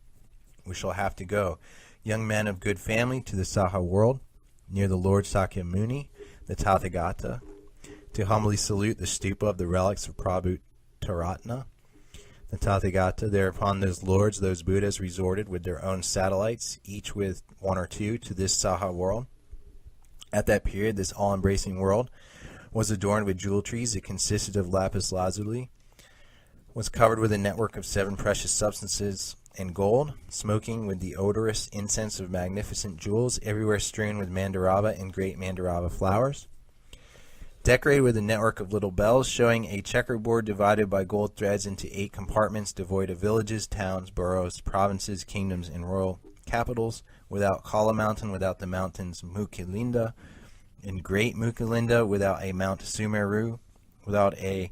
We shall have to go, young men of good family, to the Saha world, near the Lord Sakyamuni, the Tathagata, to humbly salute the stupa of the relics of Prabhu Taratna, the Tathagata. Thereupon those Lords, those Buddhas, resorted with their own satellites, each with 1 or 2, to this Saha world. At that period, this all-embracing world was adorned with jewel trees. It consisted of lapis lazuli, was covered with a network of 7 precious substances, and gold, smoking with the odorous incense of magnificent jewels, everywhere strewn with mandarava and great mandarava flowers, decorated with a network of little bells, showing a checkerboard divided by gold threads into 8 compartments, devoid of villages, towns, boroughs, provinces, kingdoms, and royal capitals, without Kala Mountain, without the mountains Mukilinda, and Great Mukilinda, without a Mount Sumeru, without a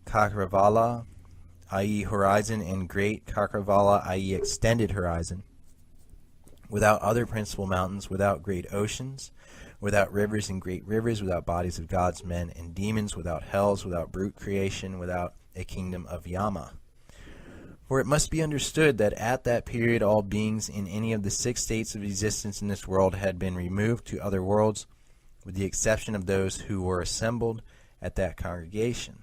Cakravala, i.e. horizon, and Great Cakravala, i.e. extended horizon, without other principal mountains, without great oceans, without rivers and great rivers, without bodies of gods, men, and demons, without hells, without brute creation, without a kingdom of Yama. For it must be understood that at that period all beings in any of the 6 states of existence in this world had been removed to other worlds, with the exception of those who were assembled at that congregation.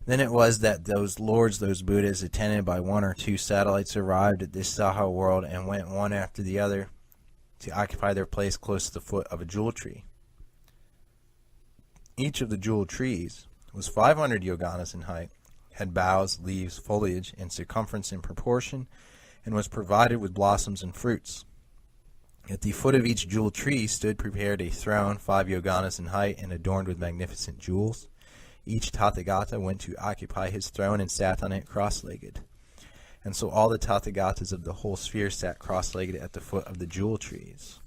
Then it was that those lords, those Buddhas, attended by one or two satellites, arrived at this Saha world and went one after the other to occupy their place close to the foot of a jewel tree. Each of the jewel trees was 500 yoganas in height, had boughs, leaves, foliage, and circumference in proportion, and was provided with blossoms and fruits. At the foot of each jewel tree stood prepared a throne 5 yoganas in height and adorned with magnificent jewels. Each Tathagata went to occupy his throne and sat on it cross-legged. And so all the Tathagatas of the whole sphere sat cross-legged at the foot of the jewel trees.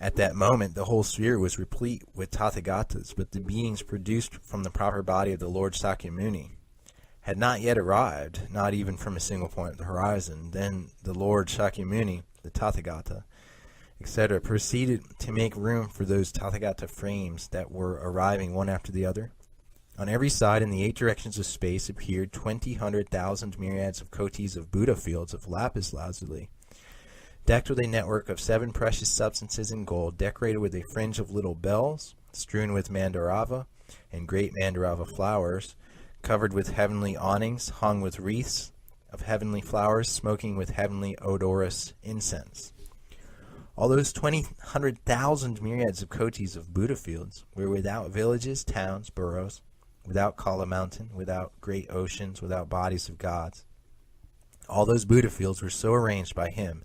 At that moment, the whole sphere was replete with Tathagatas, but the beings produced from the proper body of the Lord Sakyamuni had not yet arrived, not even from a single point of the horizon. Then the Lord Sakyamuni, the Tathagata, etc., proceeded to make room for those Tathagata frames that were arriving one after the other. On every side in the 8 directions of space appeared 20,000 myriads of kotis of Buddha fields of lapis lazuli, decked with a network of 7 precious substances in gold, decorated with a fringe of little bells, strewn with mandarava and great mandarava flowers, covered with heavenly awnings, hung with wreaths of heavenly flowers, smoking with heavenly odorous incense. All those 100,000 myriads of kotis of Buddha fields were without villages, towns, boroughs, without Kala mountain, without great oceans, without bodies of gods. All those Buddha fields were so arranged by him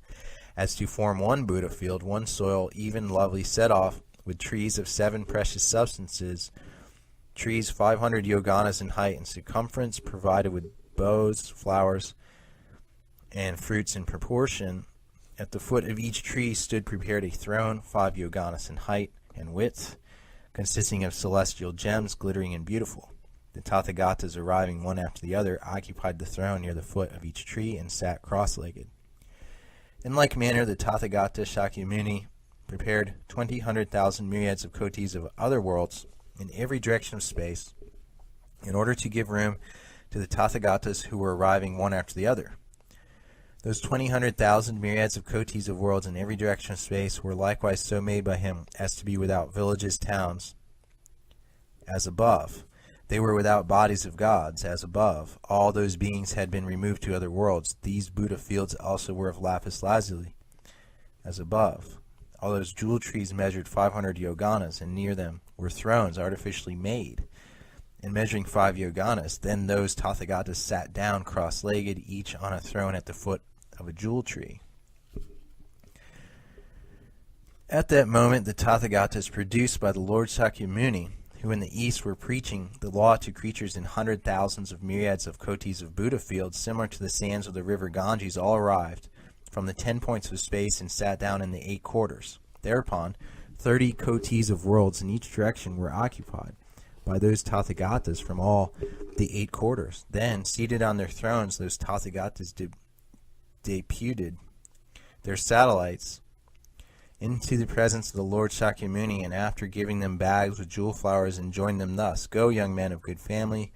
as to form one Buddha field, one soil, even lovely, set off with trees of 7 precious substances, trees 500 yoganas in height and circumference, provided with boughs, flowers, and fruits in proportion. At the foot of each tree stood prepared a throne, 5 yoganas in height and width, consisting of celestial gems, glittering and beautiful. The Tathagatas, arriving one after the other, occupied the throne near the foot of each tree and sat cross-legged. In like manner, the Tathagata Shakyamuni prepared 100,000 myriads of kotis of other worlds in every direction of space, in order to give room to the Tathagatas who were arriving one after the other. Those 100,000 myriads of kotis of worlds in every direction of space were likewise so made by him as to be without villages, towns, as above. They were without bodies of gods, as above. All those beings had been removed to other worlds. These Buddha fields also were of lapis lazuli, as above. All those jewel trees measured 500 yoganas, and near them were thrones artificially made, and measuring 5 yoganas. Then those Tathagatas sat down cross-legged, each on a throne at the foot of a jewel tree. At that moment, the Tathagatas produced by the Lord Sakyamuni, who in the East were preaching the law to creatures in 100,000s of myriads of kotis of Buddha fields, similar to the sands of the river Ganges, all arrived from the 10 points of space and sat down in the 8 quarters. Thereupon, 30 kotis of worlds in each direction were occupied by those Tathagatas from all the 8 quarters. Then, seated on their thrones, those Tathagatas deputed their satellites into the presence of the Lord Sakyamuni, and after giving them bags with jewel flowers, enjoined them thus: Go, young men of good family,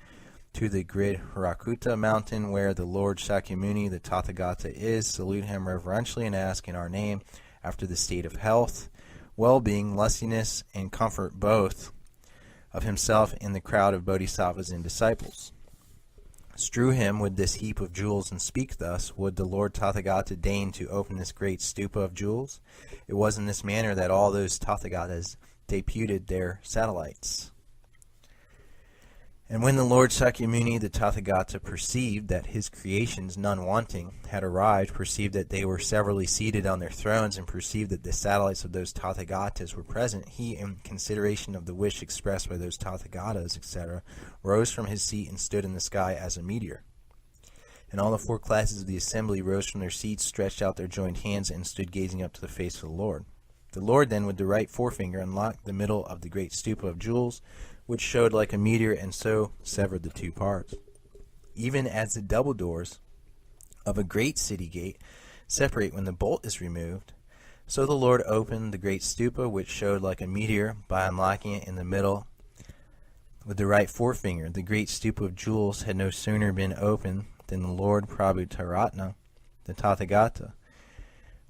to the great Hirakuta mountain where the Lord Sakyamuni, the Tathagata, is. Salute him reverentially and ask in our name after the state of health, well-being, lustiness, and comfort both of himself and the crowd of bodhisattvas and disciples. Strew him with this heap of jewels and speak thus: Would the Lord Tathagata deign to open this great stupa of jewels? It was in this manner that all those Tathagatas deputed their satellites. And when the Lord Sakyamuni, the Tathagata, perceived that his creations, none wanting, had arrived, perceived that they were severally seated on their thrones, and perceived that the satellites of those Tathagatas were present, he, in consideration of the wish expressed by those Tathagatas, etc., rose from his seat and stood in the sky as a meteor. And all the 4 classes of the assembly rose from their seats, stretched out their joined hands, and stood gazing up to the face of the Lord. The Lord then, with the right forefinger, unlocked the middle of the great stupa of jewels, which showed like a meteor, and so severed the 2 parts. Even as the double doors of a great city gate separate when the bolt is removed, so the Lord opened the great stupa, which showed like a meteor, by unlocking it in the middle with the right forefinger. The great stupa of jewels had no sooner been opened than the Lord Prabhutaratna, the Tathagata,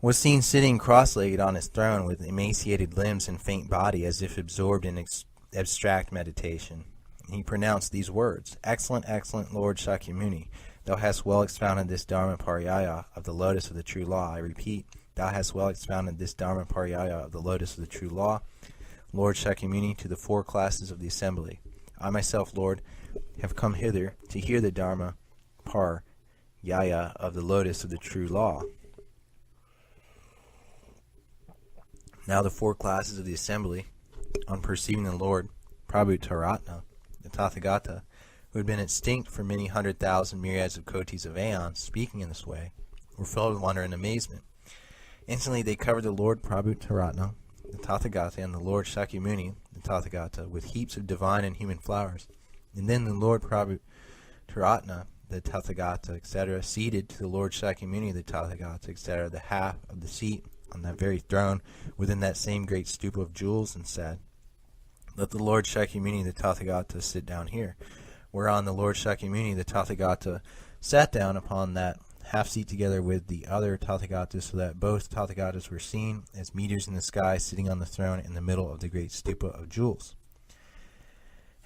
was seen sitting cross-legged on his throne with emaciated limbs and faint body, as if absorbed in abstract meditation. And he pronounced these words, Excellent, excellent Lord Shakyamuni, thou hast well expounded this Dharma Pariyaya of the Lotus of the True Law. I repeat, thou hast well expounded this Dharma Pariyaya of the Lotus of the True Law, Lord Shakyamuni, to the 4 classes of the assembly. I myself, Lord, have come hither to hear the Dharma Pariyaya of the Lotus of the True Law. Now the 4 classes of the assembly, on perceiving the Lord Prabhutaratna, the Tathagata, who had been extinct for many 100,000 myriads of kotis of aeons, speaking in this way, were filled with wonder and amazement. Instantly they covered the Lord Prabhutaratna, the Tathagata, and the Lord Shakyamuni, the Tathagata, with heaps of divine and human flowers. And then the Lord Prabhutaratna, the Tathagata, etc., ceded to the Lord Shakyamuni, the Tathagata, etc., the half of the seat on that very throne within that same great stupa of jewels, and said, Let the Lord Shakyamuni, the Tathagata, sit down here. Whereon the Lord Shakyamuni, the Tathagata, sat down upon that half seat together with the other Tathagatas, so that both Tathagatas were seen as meteors in the sky sitting on the throne in the middle of the great stupa of jewels.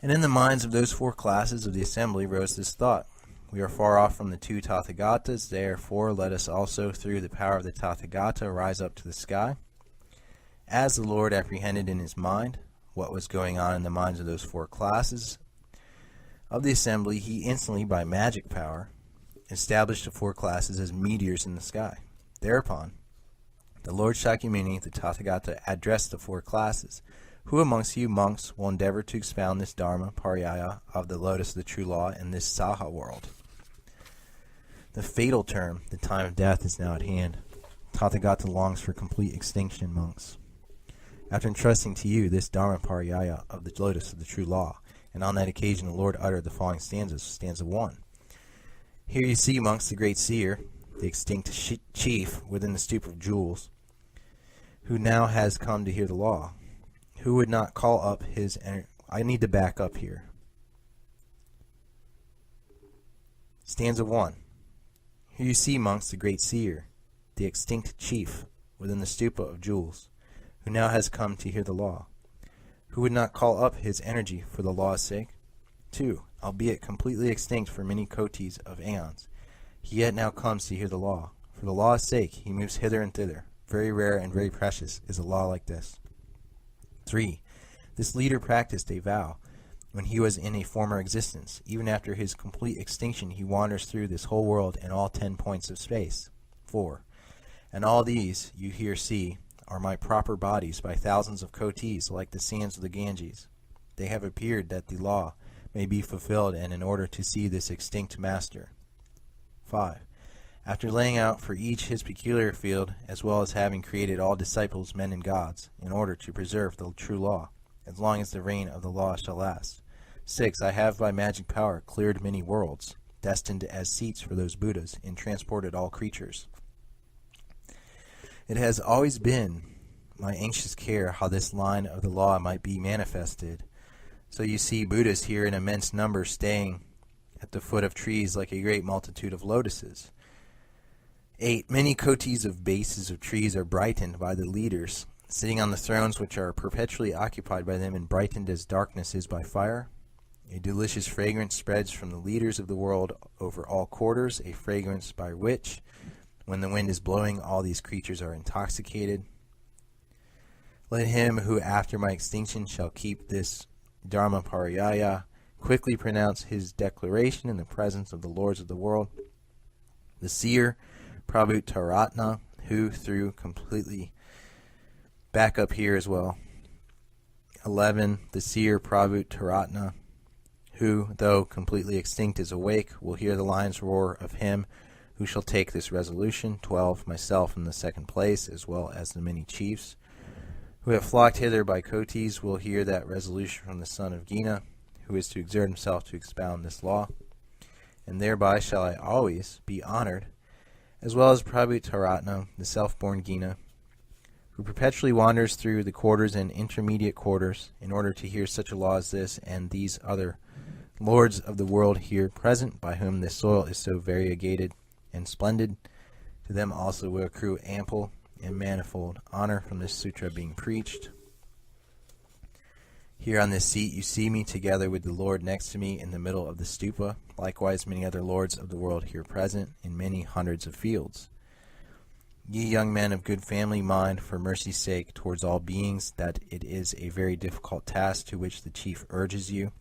And in the minds of those 4 classes of the assembly rose this thought, We are far off from the 2 Tathagatas, therefore let us also through the power of the Tathagata rise up to the sky. As the Lord apprehended in his mind what was going on in the minds of those 4 classes of the assembly, he instantly, by magic power, established the 4 classes as meteors in the sky. Thereupon, the Lord Shakyamuni, the Tathagata, addressed the 4 classes. Who amongst you monks will endeavor to expound this Dharma Pariyaya of the Lotus of the True Law in this Saha world? The fatal term, the time of death, is now at hand. Tathagata longs for complete extinction, monks. After entrusting to you this Dharma Pariyaya of the Lotus of the True Law, and on that occasion the Lord uttered the following stanzas. Stanza 1. Here you see, monks, the great seer, the extinct chief within the stupa of jewels, who now has come to hear the law. Who would not call up his... I need to back up here. Stanza 1. Here you see, monks, the great seer, the extinct chief within the stupa of jewels, who now has come to hear the law. Who would not call up his energy for the law's sake? 2. Albeit completely extinct for many kotis of aeons, he yet now comes to hear the law. For the law's sake he moves hither and thither. Very rare and very precious is a law like this. 3. This leader practiced a vow when he was in a former existence. Even after his complete extinction he wanders through this whole world and all 10 points of space. 4. And all these you here see are my proper bodies by thousands of kotis, like the sands of the Ganges. They have appeared that the law may be fulfilled, and in order to see this extinct master. 5. After laying out for each his peculiar field, as well as having created all disciples, men and gods, in order to preserve the true law, as long as the reign of the law shall last. 6. I have by magic power cleared many worlds, destined as seats for those Buddhas, and transported all creatures. It has always been my anxious care how this line of the law might be manifested. So you see Buddhas here in immense numbers staying at the foot of trees like a great multitude of lotuses. 8. Many kotis of bases of trees are brightened by the leaders, sitting on the thrones which are perpetually occupied by them and brightened as darkness is by fire. A delicious fragrance spreads from the leaders of the world over all quarters, a fragrance by which, when the wind is blowing, all these creatures are intoxicated. Let him who after my extinction shall keep this Dharma Pariyaya quickly pronounce his declaration in the presence of the lords of the world. The seer Prabhutaratna, who through completely back up here as well. 11. The seer Prabhutaratna, who, though completely extinct, is awake, will hear the lion's roar of him who shall take this resolution. 12. Myself in the second place, as well as the many chiefs who have flocked hither by kotis, will hear that resolution from the son of Gina, who is to exert himself to expound this law. And thereby shall I always be honored, as well as Prabhutaratna, the self-born Gina, who perpetually wanders through the quarters and intermediate quarters in order to hear such a law as this, and these other lords of the world here present, by whom this soil is so variegated and splendid. To them also will accrue ample and manifold honor from this sutra being preached. Here on this seat you see me together with the Lord next to me in the middle of the Stupa, likewise many other lords of the world here present in many hundreds of fields. Ye young men of good family, mind, for mercy's sake, towards all beings, that it is a very difficult task to which the chief urges you.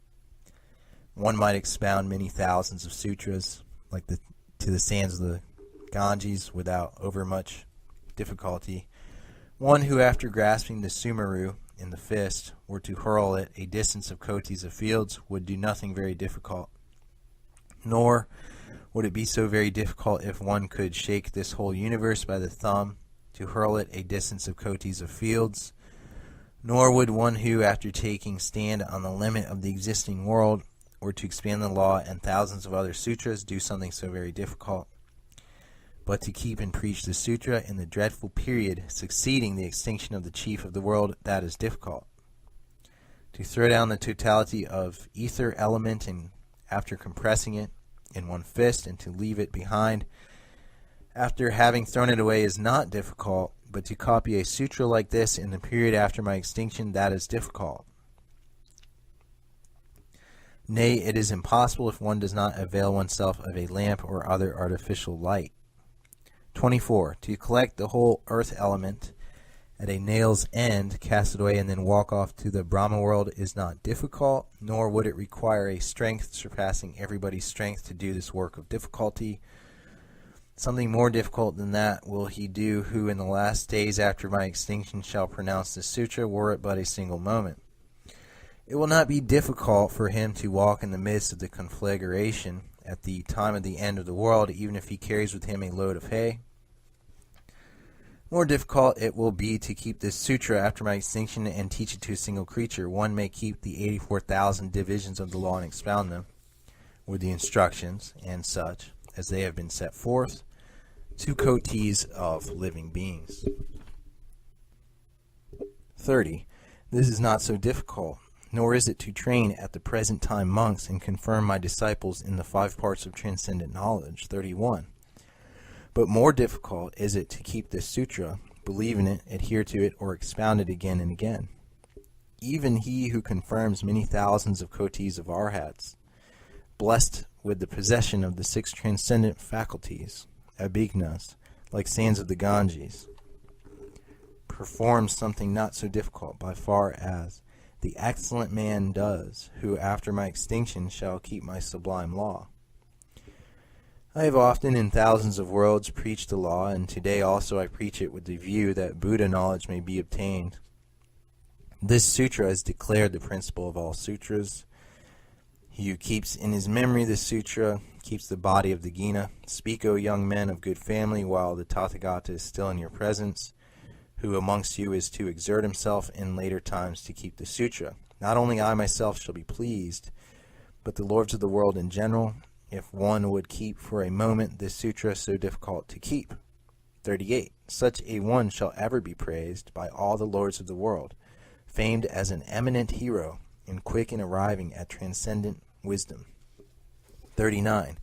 One might expound many thousands of sutras, like to the sands of the Ganges, without overmuch difficulty. One who, after grasping the sumaru in the fist, were to hurl it a distance of kotis of fields, would do nothing very difficult. Nor would it be so very difficult if one could shake this whole universe by the thumb, to hurl it a distance of kotis of fields. Nor would one who, after taking stand on the limit of the existing world, were to expand the law and thousands of other sutras, do something so very difficult. But to keep and preach the sutra in the dreadful period succeeding the extinction of the chief of the world, that is difficult. To throw down the totality of ether element and after compressing it in one fist and to leave it behind after having thrown it away is not difficult, but to copy a sutra like this in the period after my extinction, that is difficult. Nay, it is impossible if one does not avail oneself of a lamp or other artificial light. 24. To collect the whole earth element at a nail's end, cast it away, and then walk off to the Brahma world is not difficult, nor would it require a strength surpassing everybody's strength to do this work of difficulty. Something more difficult than that will he do who in the last days after my extinction shall pronounce the sutra, were it but a single moment. It will not be difficult for him to walk in the midst of the conflagration at the time of the end of the world, even if he carries with him a load of hay. More difficult it will be to keep this sutra after my extinction and teach it to a single creature. One may keep the 84,000 divisions of the law and expound them with the instructions and such as they have been set forth to kotis of living beings. 30. This is not so difficult, nor is it to train at the present time monks and confirm my disciples in the 5 parts of transcendent knowledge. 31. But more difficult is it to keep this sutra, believe in it, adhere to it, or expound it again and again. Even he who confirms many thousands of kotis of arhats, blessed with the possession of the 6 transcendent faculties, abhignas, like sands of the Ganges, performs something not so difficult by far as the excellent man does, who after my extinction shall keep my sublime law. I have often in thousands of worlds preached the law, and today also I preach it with the view that Buddha knowledge may be obtained. This sutra has declared the principle of all sutras. He who keeps in his memory the sutra keeps the body of the Gina. Speak, O young men of good family, while the Tathagata is still in your presence. Who amongst you is to exert himself in later times to keep the sutra? Not only I myself shall be pleased, but the lords of the world in general, if one would keep for a moment this sutra so difficult to keep. 38. Such a one shall ever be praised by all the lords of the world, famed as an eminent hero, and quick in arriving at transcendent wisdom. 39.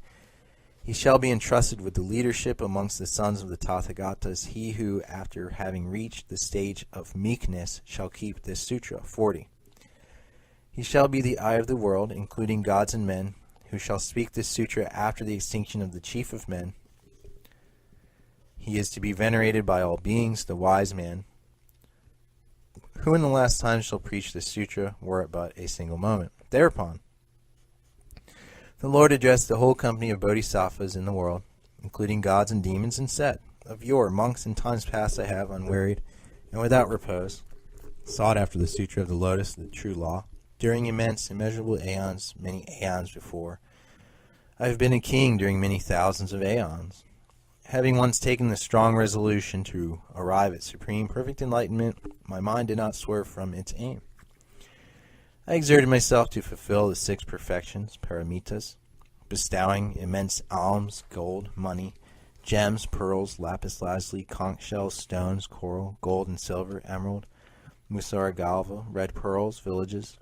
He shall be entrusted with the leadership amongst the sons of the Tathagatas, he who, after having reached the stage of meekness, shall keep this sutra. 40. He shall be the eye of the world, including gods and men, who shall speak this sutra after the extinction of the chief of men. He is to be venerated by all beings, the wise man, who in the last time shall preach this sutra, were it but a single moment. Thereupon, the Lord addressed the whole company of bodhisattvas in the world, including gods and demons, and said, Of yore, monks, in times past I have, unwearied and without repose, sought after the sutra of the Lotus, the true law, during immense, immeasurable aeons, many aeons before. I have been a king during many thousands of aeons. Having once taken the strong resolution to arrive at supreme, perfect enlightenment, my mind did not swerve from its aim. I exerted myself to fulfill the 6 perfections, paramitas, bestowing immense alms, gold, money, gems, pearls, lapis lazuli, conch shells, stones, coral, gold and silver, emerald, musaragalva, red pearls, villages,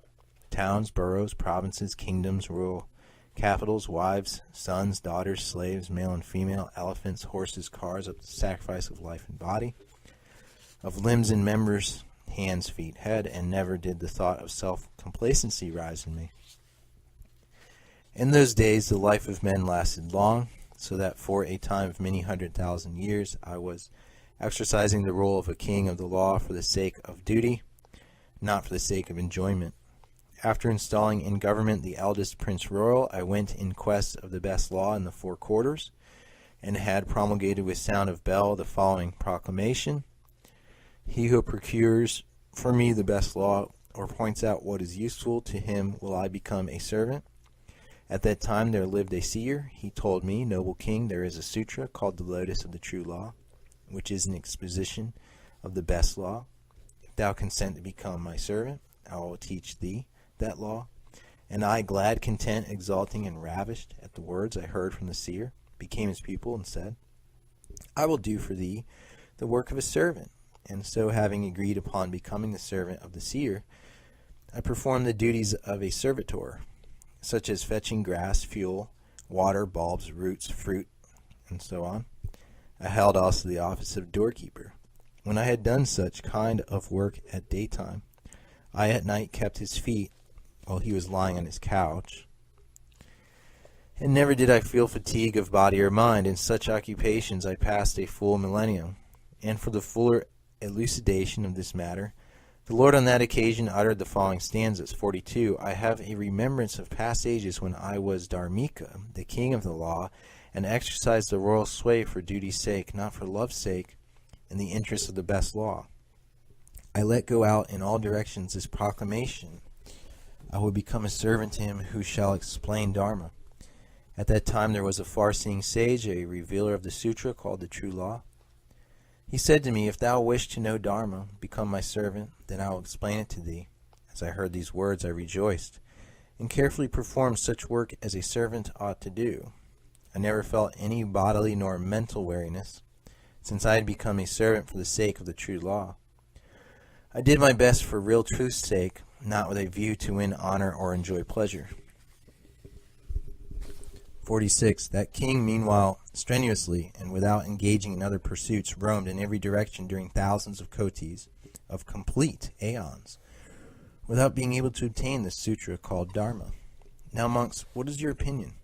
towns, boroughs, provinces, kingdoms, rural capitals, wives, sons, daughters, slaves, male and female, elephants, horses, cars, up to the sacrifice of life and body, of limbs and members, hands, feet, head, and never did the thought of self-complacency rise in me. In those days the life of men lasted long, so that for a time of many 100,000 years I was exercising the role of a king of the law for the sake of duty, not for the sake of enjoyment. After installing in government the eldest Prince Royal, I went in quest of the best law in the four quarters, and had promulgated with sound of bell the following proclamation: He who procures for me the best law, or points out what is useful to him, will I become a servant. At that time there lived a seer. He told me, Noble king, there is a sutra called the Lotus of the True Law, which is an exposition of the best law. If thou consent to become my servant, I will teach thee that law. And I, glad, content, exulting, and ravished at the words I heard from the seer, became his pupil and said, I will do for thee the work of a servant. And so, having agreed upon becoming the servant of the seer, I performed the duties of a servitor, such as fetching grass, fuel, water, bulbs, roots, fruit, and so on. I held also the office of doorkeeper. When I had done such kind of work at daytime, I at night kept his feet while he was lying on his couch. And never did I feel fatigue of body or mind. In such occupations I passed a full millennium. And for the fuller elucidation of this matter, the Lord on that occasion uttered the following stanzas. 42. I have a remembrance of past ages when I was Dharmika, the king of the law, and exercised the royal sway for duty's sake, not for love's sake, in the interest of the best law. I let go out in all directions this proclamation: I will become a servant to him who shall explain Dharma. At that time there was a far-seeing sage, a revealer of the sutra called the True Law. He said to me, If thou wish to know Dharma, become my servant, then I will explain it to thee. As I heard these words I rejoiced, and carefully performed such work as a servant ought to do. I never felt any bodily nor mental weariness, since I had become a servant for the sake of the true law. I did my best for real truth's sake, not with a view to win honor or enjoy pleasure. 46. That king, meanwhile, strenuously, and without engaging in other pursuits, roamed in every direction during thousands of kotis, of complete aeons, without being able to obtain the sutra called Dharma. Now, monks, what is your opinion?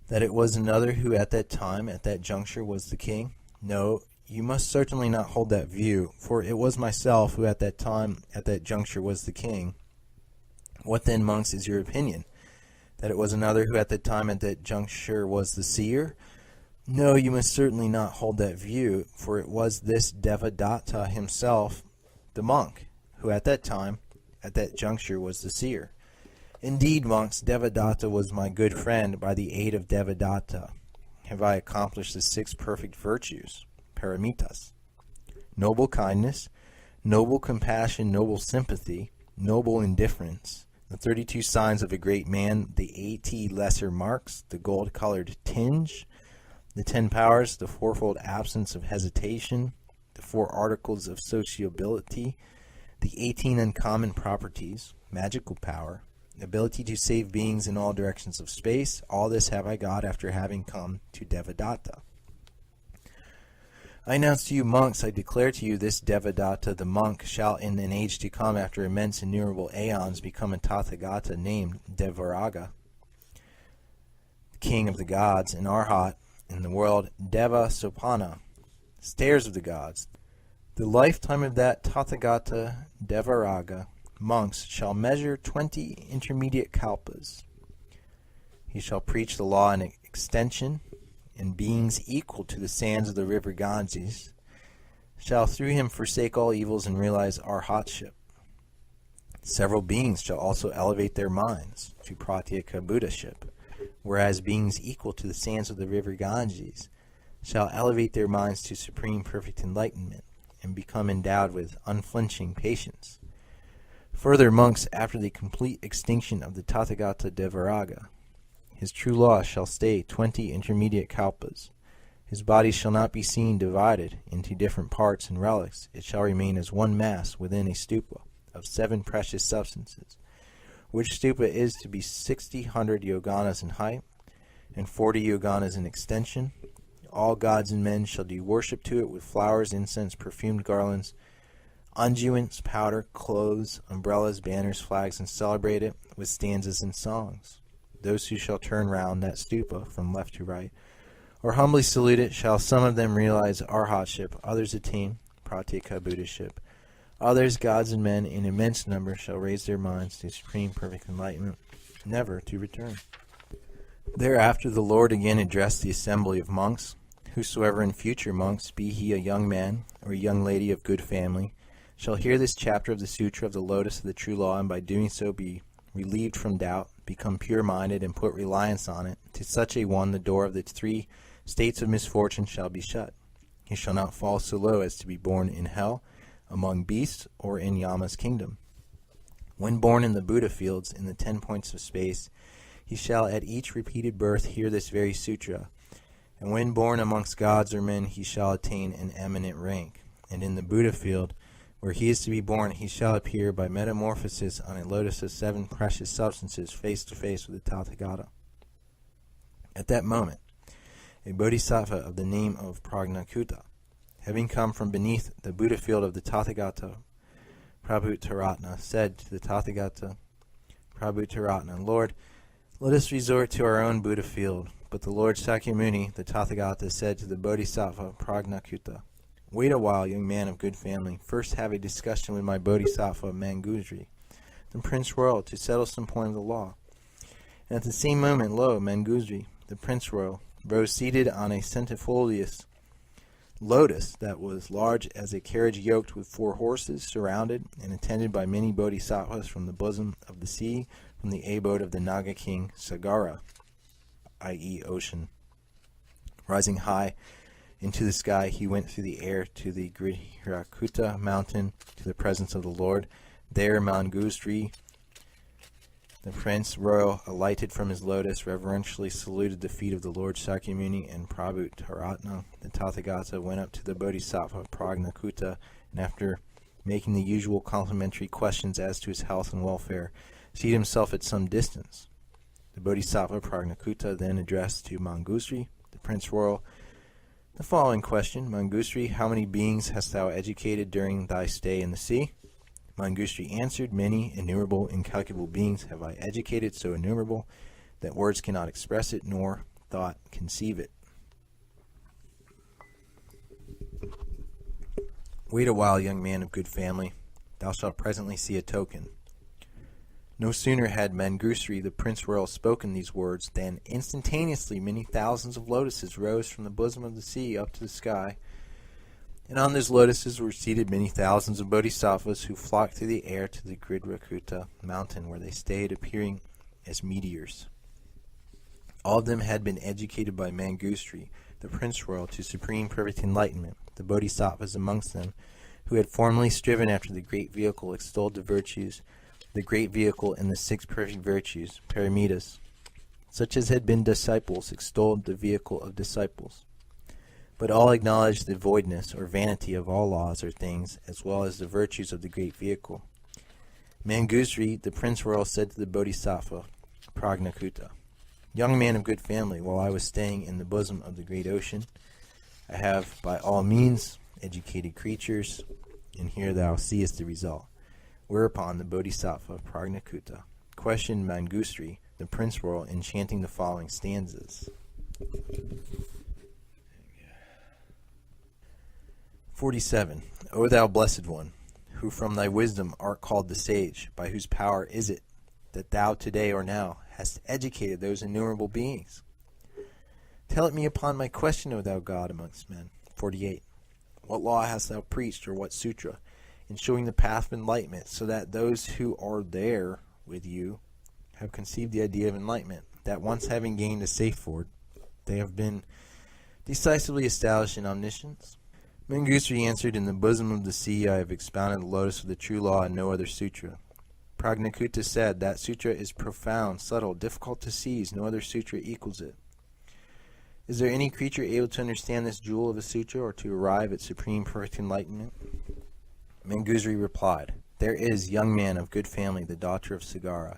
That it was another who at that time, at that juncture, was the king? No, you must certainly not hold that view, for it was myself who at that time, at that juncture, was the king. What then, monks, is your opinion? That it was another who at that time, at that juncture, was the seer? No, you must certainly not hold that view, for it was this Devadatta himself, the monk, who at that time, at that juncture, was the seer. Indeed, monks, Devadatta was my good friend. By the aid of Devadatta have I accomplished the 6 perfect virtues, paramitas: noble kindness, noble compassion, noble sympathy, noble indifference, the 32 signs of a great man, the 80 lesser marks, the gold-colored tinge, the 10 powers, the fourfold absence of hesitation, the 4 articles of sociability, the 18 uncommon properties, magical power, ability to save beings in all directions of space. All this have I got after having come to Devadatta. I announce to you, monks, I declare to you, this Devadatta, the monk, shall in an age to come, after immense innumerable aeons, become a Tathagata named Devaraga, king of the gods, and Arhat in the world, Deva Sopana, stairs of the gods. The lifetime of that Tathagata Devaraga, monks, shall measure 20 intermediate kalpas. He shall preach the law in extension, and beings equal to the sands of the river Ganges shall through him forsake all evils and realize arhatship. Several beings shall also elevate their minds to pratyeka buddhaship, whereas beings equal to the sands of the river Ganges shall elevate their minds to supreme perfect enlightenment and become endowed with unflinching patience. Further, monks, after the complete extinction of the Tathagata Devaraga, his true law shall stay 20 intermediate kalpas. His body shall not be seen divided into different parts and relics. It shall remain as one mass within a stupa of 7 precious substances, which stupa is to be 600 yoganas in height and 40 yoganas in extension. All gods and men shall do worship to it with flowers, incense, perfumed garlands, unguents, powder, clothes, umbrellas, banners, flags, and celebrate it with stanzas and songs. Those who shall turn round that stupa from left to right, or humbly salute it, shall some of them realize arhatship, others attain pratyeka Buddhaship. Others, gods and men in immense number, shall raise their minds to supreme perfect enlightenment, never to return. Thereafter the Lord again addressed the assembly of monks. Whosoever in future, monks, be he a young man or a young lady of good family, shall hear this chapter of the Sutra of the Lotus of the True Law, and by doing so be relieved from doubt, become pure-minded, and put reliance on it, to such a one the door of the 3 states of misfortune shall be shut. He shall not fall so low as to be born in hell, among beasts, or in Yama's kingdom. When born in the Buddha fields, in the 10 points of space, he shall at each repeated birth hear this very sutra. And when born amongst gods or men, he shall attain an eminent rank. And in the Buddha field, where he is to be born, he shall appear by metamorphosis on a lotus of 7 precious substances, face to face with the Tathagata. At that moment, a bodhisattva of the name of Prajnakuta, having come from beneath the Buddha field of the Tathagata, Prabhutaratna, said to the Tathagata, Prabhutaratna, Lord, let us resort to our own Buddha field. But the Lord Sakyamuni, the Tathagata, said to the bodhisattva Prajnakuta, wait a while, young man of good family. First have a discussion with my bodhisattva Manjusri, the Prince Royal, to settle some point of the law. And at the same moment, lo, Manjusri, the Prince Royal, rose seated on a centifolious lotus that was large as a carriage, yoked with 4 horses, surrounded and attended by many bodhisattvas from the bosom of the sea, from the abode of the Naga king Sagara, i.e. ocean. Rising high into the sky, he went through the air to the Grihirakuta mountain, to the presence of the Lord. There Manjusri, the Prince Royal, alighted from his lotus, reverentially saluted the feet of the Lord Sakyamuni, and Prabhutaratna, the Tathagata, went up to the bodhisattva Prajnakuta, and after making the usual complimentary questions as to his health and welfare, seated himself at some distance. The bodhisattva Prajnakuta then addressed to Manjusri, the Prince Royal, the following question: Manjusri, how many beings hast thou educated during thy stay in the sea? Manjusri answered, many, innumerable, incalculable beings have I educated, so innumerable that words cannot express it, nor thought conceive it. Wait a while, young man of good family. Thou shalt presently see a token. No sooner had Manjusri, the Prince Royal, spoken these words than instantaneously many thousands of lotuses rose from the bosom of the sea up to the sky, and on those lotuses were seated many thousands of bodhisattvas, who flocked through the air to the Grihirakuta mountain, where they stayed, appearing as meteors. All of them had been educated by Manjusri, the Prince Royal, to supreme perfect enlightenment. The bodhisattvas amongst them, who had formerly striven after the great vehicle, extolled the virtues, the great vehicle, and the 6 perfect virtues, paramitas. Such as had been disciples extolled the vehicle of disciples. But all acknowledged the voidness or vanity of all laws or things, as well as the virtues of the great vehicle. Manjusri, the Prince Royal, said to the bodhisattva Prajnakuta, young man of good family, while I was staying in the bosom of the great ocean, I have by all means educated creatures, and here thou seest the result. Whereupon the bodhisattva Prajnakuta questioned Manjusri, the Prince Royal, in chanting the following stanzas. 47. O thou blessed one, who from thy wisdom art called the sage, by whose power is it that thou today or now hast educated those innumerable beings? Tell it me upon my question, O thou God amongst men. 48. What law hast thou preached, or what sutra, in showing the path of enlightenment, so that those who are there with you have conceived the idea of enlightenment, that once having gained a safe ford, they have been decisively established in omniscience? Manjusri answered, in the bosom of the sea I have expounded the lotus of the true law and no other sutra. Prajnakuta said, that sutra is profound, subtle, difficult to seize, no other sutra equals it. Is there any creature able to understand this jewel of a sutra, or to arrive at supreme perfect enlightenment? Manjusri replied, there is, young man of good family, the daughter of Sagara,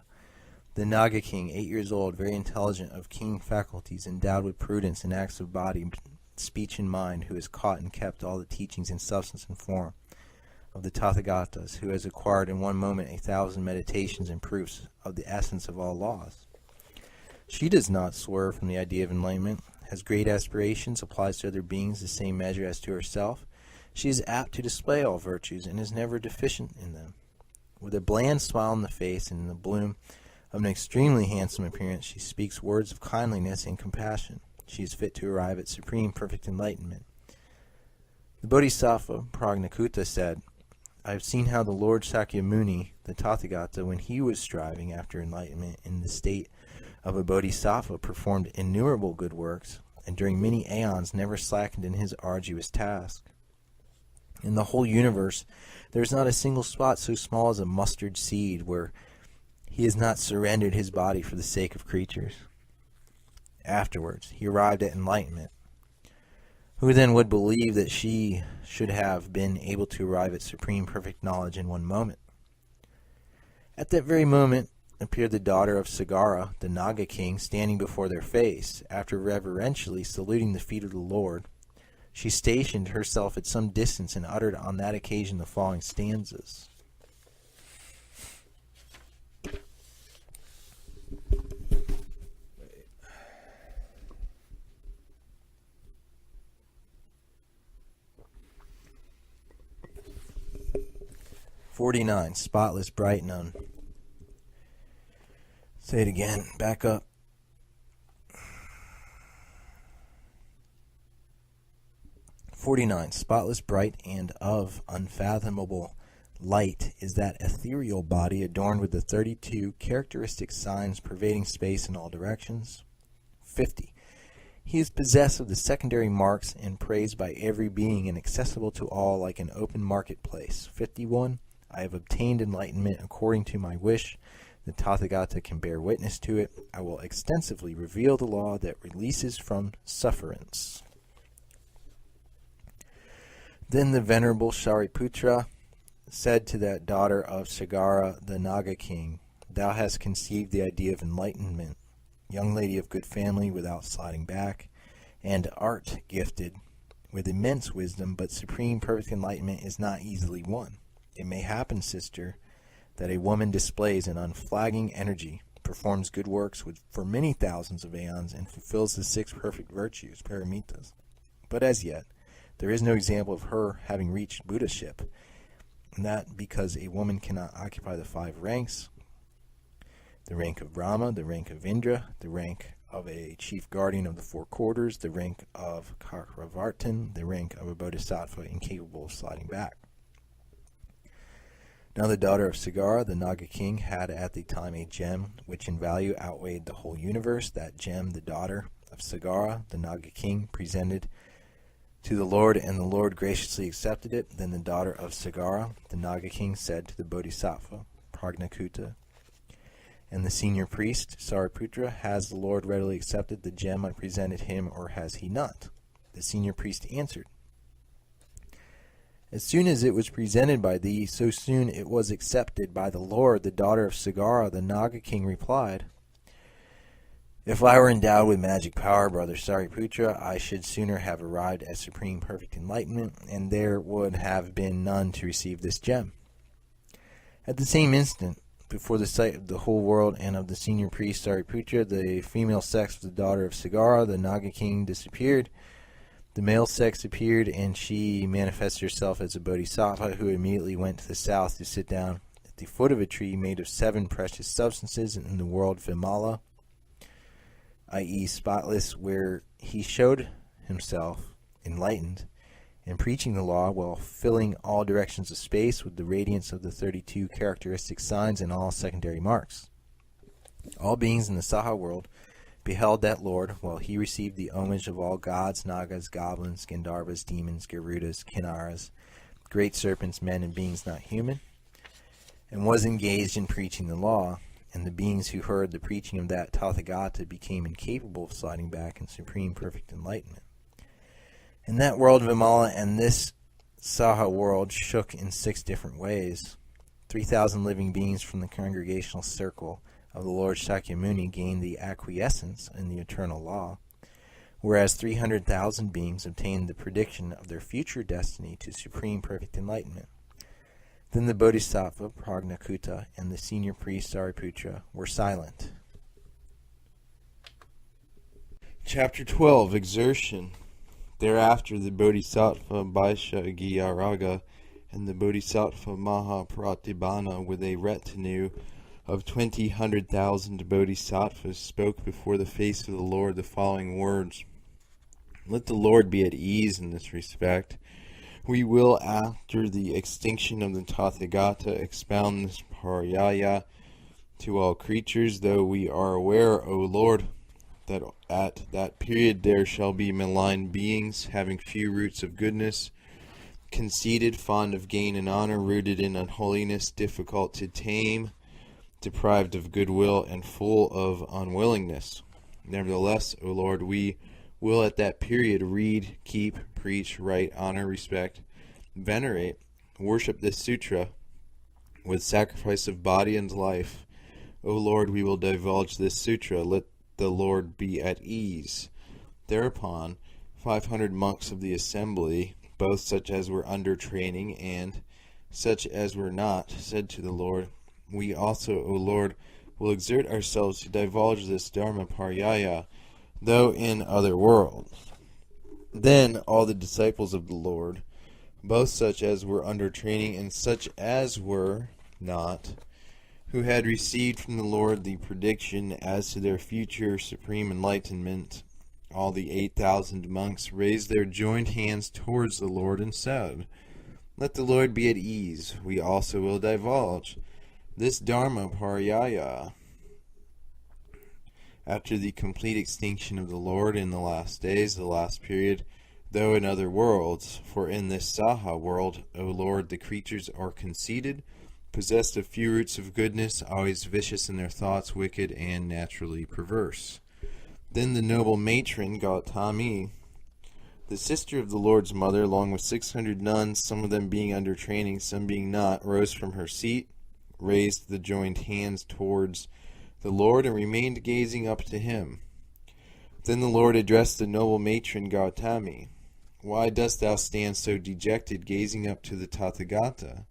the Naga king, 8 years old, very intelligent, of keen faculties, endowed with prudence and acts of body, speech and mind, who has caught and kept all the teachings in substance and form. of the Tathagatas, who has acquired in one moment 1,000 meditations and proofs of the essence of all laws. She does not swerve from the idea of enlightenment, has great aspirations, applies to other beings the same measure as to herself. She is apt to display all virtues and is never deficient in them. With a bland smile on the face and in the bloom of an extremely handsome appearance, she speaks words of kindliness and compassion. She is fit to arrive at supreme perfect enlightenment. The Bodhisattva Prajnakuta said, I have seen how the Lord Sakyamuni, the Tathagata, when he was striving after enlightenment in the state of a bodhisattva, performed innumerable good works, and during many aeons never slackened in his arduous task. In the whole universe, there is not a single spot so small as a mustard seed where he has not surrendered his body for the sake of creatures. Afterwards, he arrived at enlightenment. Who then would believe that she should have been able to arrive at supreme perfect knowledge in one moment? At that very moment appeared the daughter of Sagara, the Naga king, standing before their face. After reverentially saluting the feet of the Lord, she stationed herself at some distance and uttered on that occasion the following stanzas. "49. Spotless, bright, none." Say it again. Back up. "49. Spotless, bright, and of unfathomable light is that ethereal body adorned with the 32 characteristic signs pervading space in all directions. 50. He is possessed of the secondary marks and praised by every being and accessible to all like an open marketplace. 51. I have obtained enlightenment according to my wish. The Tathagata can bear witness to it. I will extensively reveal the law that releases from sufferance." Then the venerable Shariputra said to that daughter of Sagara, the Naga king, "Thou hast conceived the idea of enlightenment, young lady of good family without sliding back, and art gifted with immense wisdom, but supreme perfect enlightenment is not easily won. It may happen, sister, that a woman displays an unflagging energy, performs good works for many thousands of aeons, and fulfills the 6 perfect virtues, paramitas. But as yet, there is no example of her having reached Buddhaship, and that because a woman cannot occupy the 5 ranks, the rank of Brahma, the rank of Indra, the rank of a chief guardian of the 4 quarters, the rank of Cakravartin, the rank of a bodhisattva incapable of sliding back. Now the daughter of Sagara, the Naga king, had at the time a gem which in value outweighed the whole universe. That gem the daughter of Sagara, the Naga king, presented to the Lord, and the Lord graciously accepted it. Then the daughter of Sagara, the Naga king, said to the Bodhisattva, Prajnakuta, and the senior priest, Sariputra, has the Lord readily accepted the gem I presented him, or has he not? The senior priest answered, As soon as it was presented by thee, so soon it was accepted by the Lord. The daughter of Sagara, the Naga king, replied, If I were endowed with magic power, brother Sariputra, I should sooner have arrived at supreme perfect enlightenment, and there would have been none to receive this gem. At the same instant, before the sight of the whole world and of the senior priest Sariputra, the female sex of the daughter of Sagara, the Naga king, disappeared. The male sex appeared, and she manifested herself as a bodhisattva, who immediately went to the south to sit down at the foot of a tree made of 7 precious substances in the world Vimala, i.e. spotless, where he showed himself enlightened and preaching the law while filling all directions of space with the radiance of the 32 characteristic signs and all secondary marks. All beings in the Saha world beheld that Lord, while he received the homage of all gods, nagas, goblins, Gandharvas, demons, Garudas, Kinnaras, great serpents, men, and beings not human, and was engaged in preaching the law, and the beings who heard the preaching of that Tathagata became incapable of sliding back in supreme perfect enlightenment. And that world Vimala and this Saha world shook in 6 different ways. 3,000 living beings from the congregational circle of the Lord Shakyamuni gained the acquiescence in the eternal law, whereas 300,000 beings obtained the prediction of their future destiny to supreme perfect enlightenment. Then the Bodhisattva, Prajnakuta, and the senior priest, Sariputra, were silent. Chapter 12, Exertion. Thereafter the Bodhisattva Vaishagiyaraga and the Bodhisattva Mahapratibhana with a retinue of 1,000 Bodhisattvas spoke before the face of the Lord the following words. Let the Lord be at ease in this respect. We will, after the extinction of the Tathagata, expound this paryaya to all creatures, though we are aware, O Lord, that at that period there shall be malign beings, having few roots of goodness, conceited, fond of gain and honor, rooted in unholiness, difficult to tame, deprived of goodwill, and full of unwillingness. Nevertheless, O Lord, we will at that period read, keep, preach, write, honor, respect, venerate, worship this sutra with sacrifice of body and life. O Lord, we will divulge this sutra. Let the Lord be at ease. Thereupon 500 monks of the assembly, both such as were under training and such as were not, said to the Lord, We also, O Lord, will exert ourselves to divulge this Dharma paryaya, though in other worlds. Then all the disciples of the Lord, both such as were under training and such as were not, who had received from the Lord the prediction as to their future supreme enlightenment, all the 8,000 monks raised their joined hands towards the Lord and said, Let the Lord be at ease. We also will divulge this Dharma paryaya. After the complete extinction of the Lord in the last days, the last period, though in other worlds, for in this Saha world, O Lord, the creatures are conceited, possessed of few roots of goodness, always vicious in their thoughts, wicked, and naturally perverse. Then the noble matron, Gautami, the sister of the Lord's mother, along with 600 nuns, some of them being under training, some being not, rose from her seat, raised the joined hands towards the Lord, and remained gazing up to him. Then the Lord addressed the noble matron Gautami. Why dost thou stand so dejected, gazing up to the Tathagata?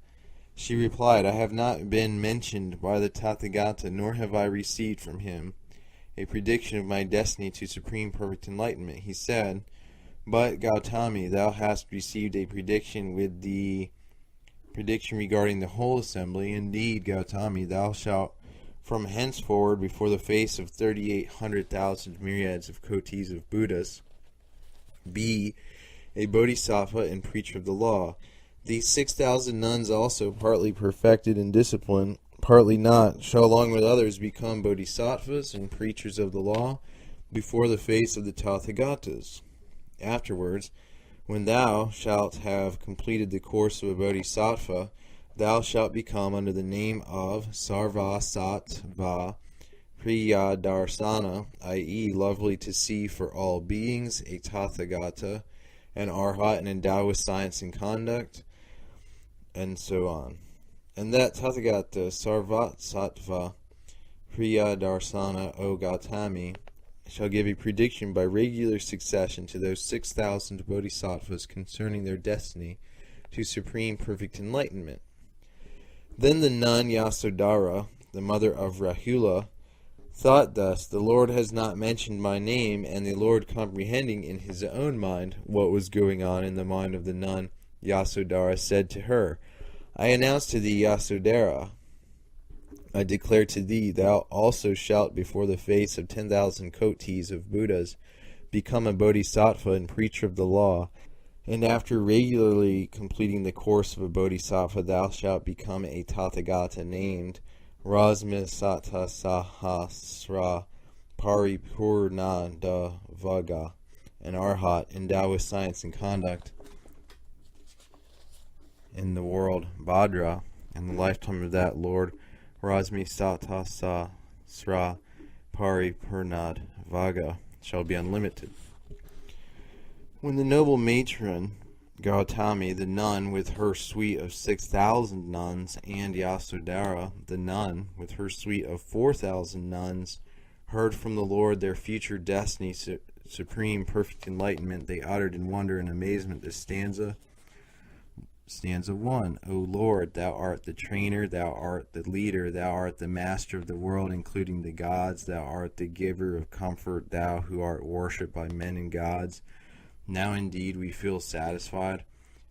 She replied, I have not been mentioned by the Tathagata, nor have I received from him a prediction of my destiny to supreme perfect enlightenment. He said, But, Gautami, thou hast received a prediction with the prediction regarding the whole assembly. Indeed, Gautami, thou shalt from henceforward, before the face of 3,800,000 myriads of kotis of Buddhas, be a bodhisattva and preacher of the law. These 6,000 nuns also, partly perfected in discipline, partly not, shall along with others become bodhisattvas and preachers of the law before the face of the Tathagatas. Afterwards, when thou shalt have completed the course of a bodhisattva, thou shalt become under the name of Sarvasattva Priyadarsana, i.e., lovely to see for all beings, a Tathagata, an Arhat, and endowed with science and conduct, and so on. And that Tathagata, Sarvasattva Priyadarsana, O Gautami, shall give a prediction by regular succession to those 6,000 bodhisattvas concerning their destiny to supreme perfect enlightenment. Then the nun Yasodhara, the mother of Rahula, thought thus, The Lord has not mentioned my name, and the Lord, comprehending in his own mind what was going on in the mind of the nun Yasodhara, said to her, I announce to thee, Yasodhara, I declare to thee, thou also shalt before the face of 10,000 kotis of Buddhas become a bodhisattva and preacher of the law. And after regularly completing the course of a bodhisattva, thou shalt become a Tathagata named Rasmisattasahasra Paripurnadavaga, an Arhat, endowed with science and conduct in the world Bhadra, and the lifetime of that Lord Rasmisattasahasra Paripurnadavaga shall be unlimited. When the noble matron Gautami, the nun, with her suite of 6,000 nuns, and Yasodhara, the nun, with her suite of 4,000 nuns, heard from the Lord their future destiny, supreme perfect enlightenment, they uttered in wonder and amazement this stanza. Stanza 1. O Lord, thou art the trainer, thou art the leader, thou art the master of the world, including the gods, thou art the giver of comfort, thou who art worshipped by men and gods. Now indeed we feel satisfied.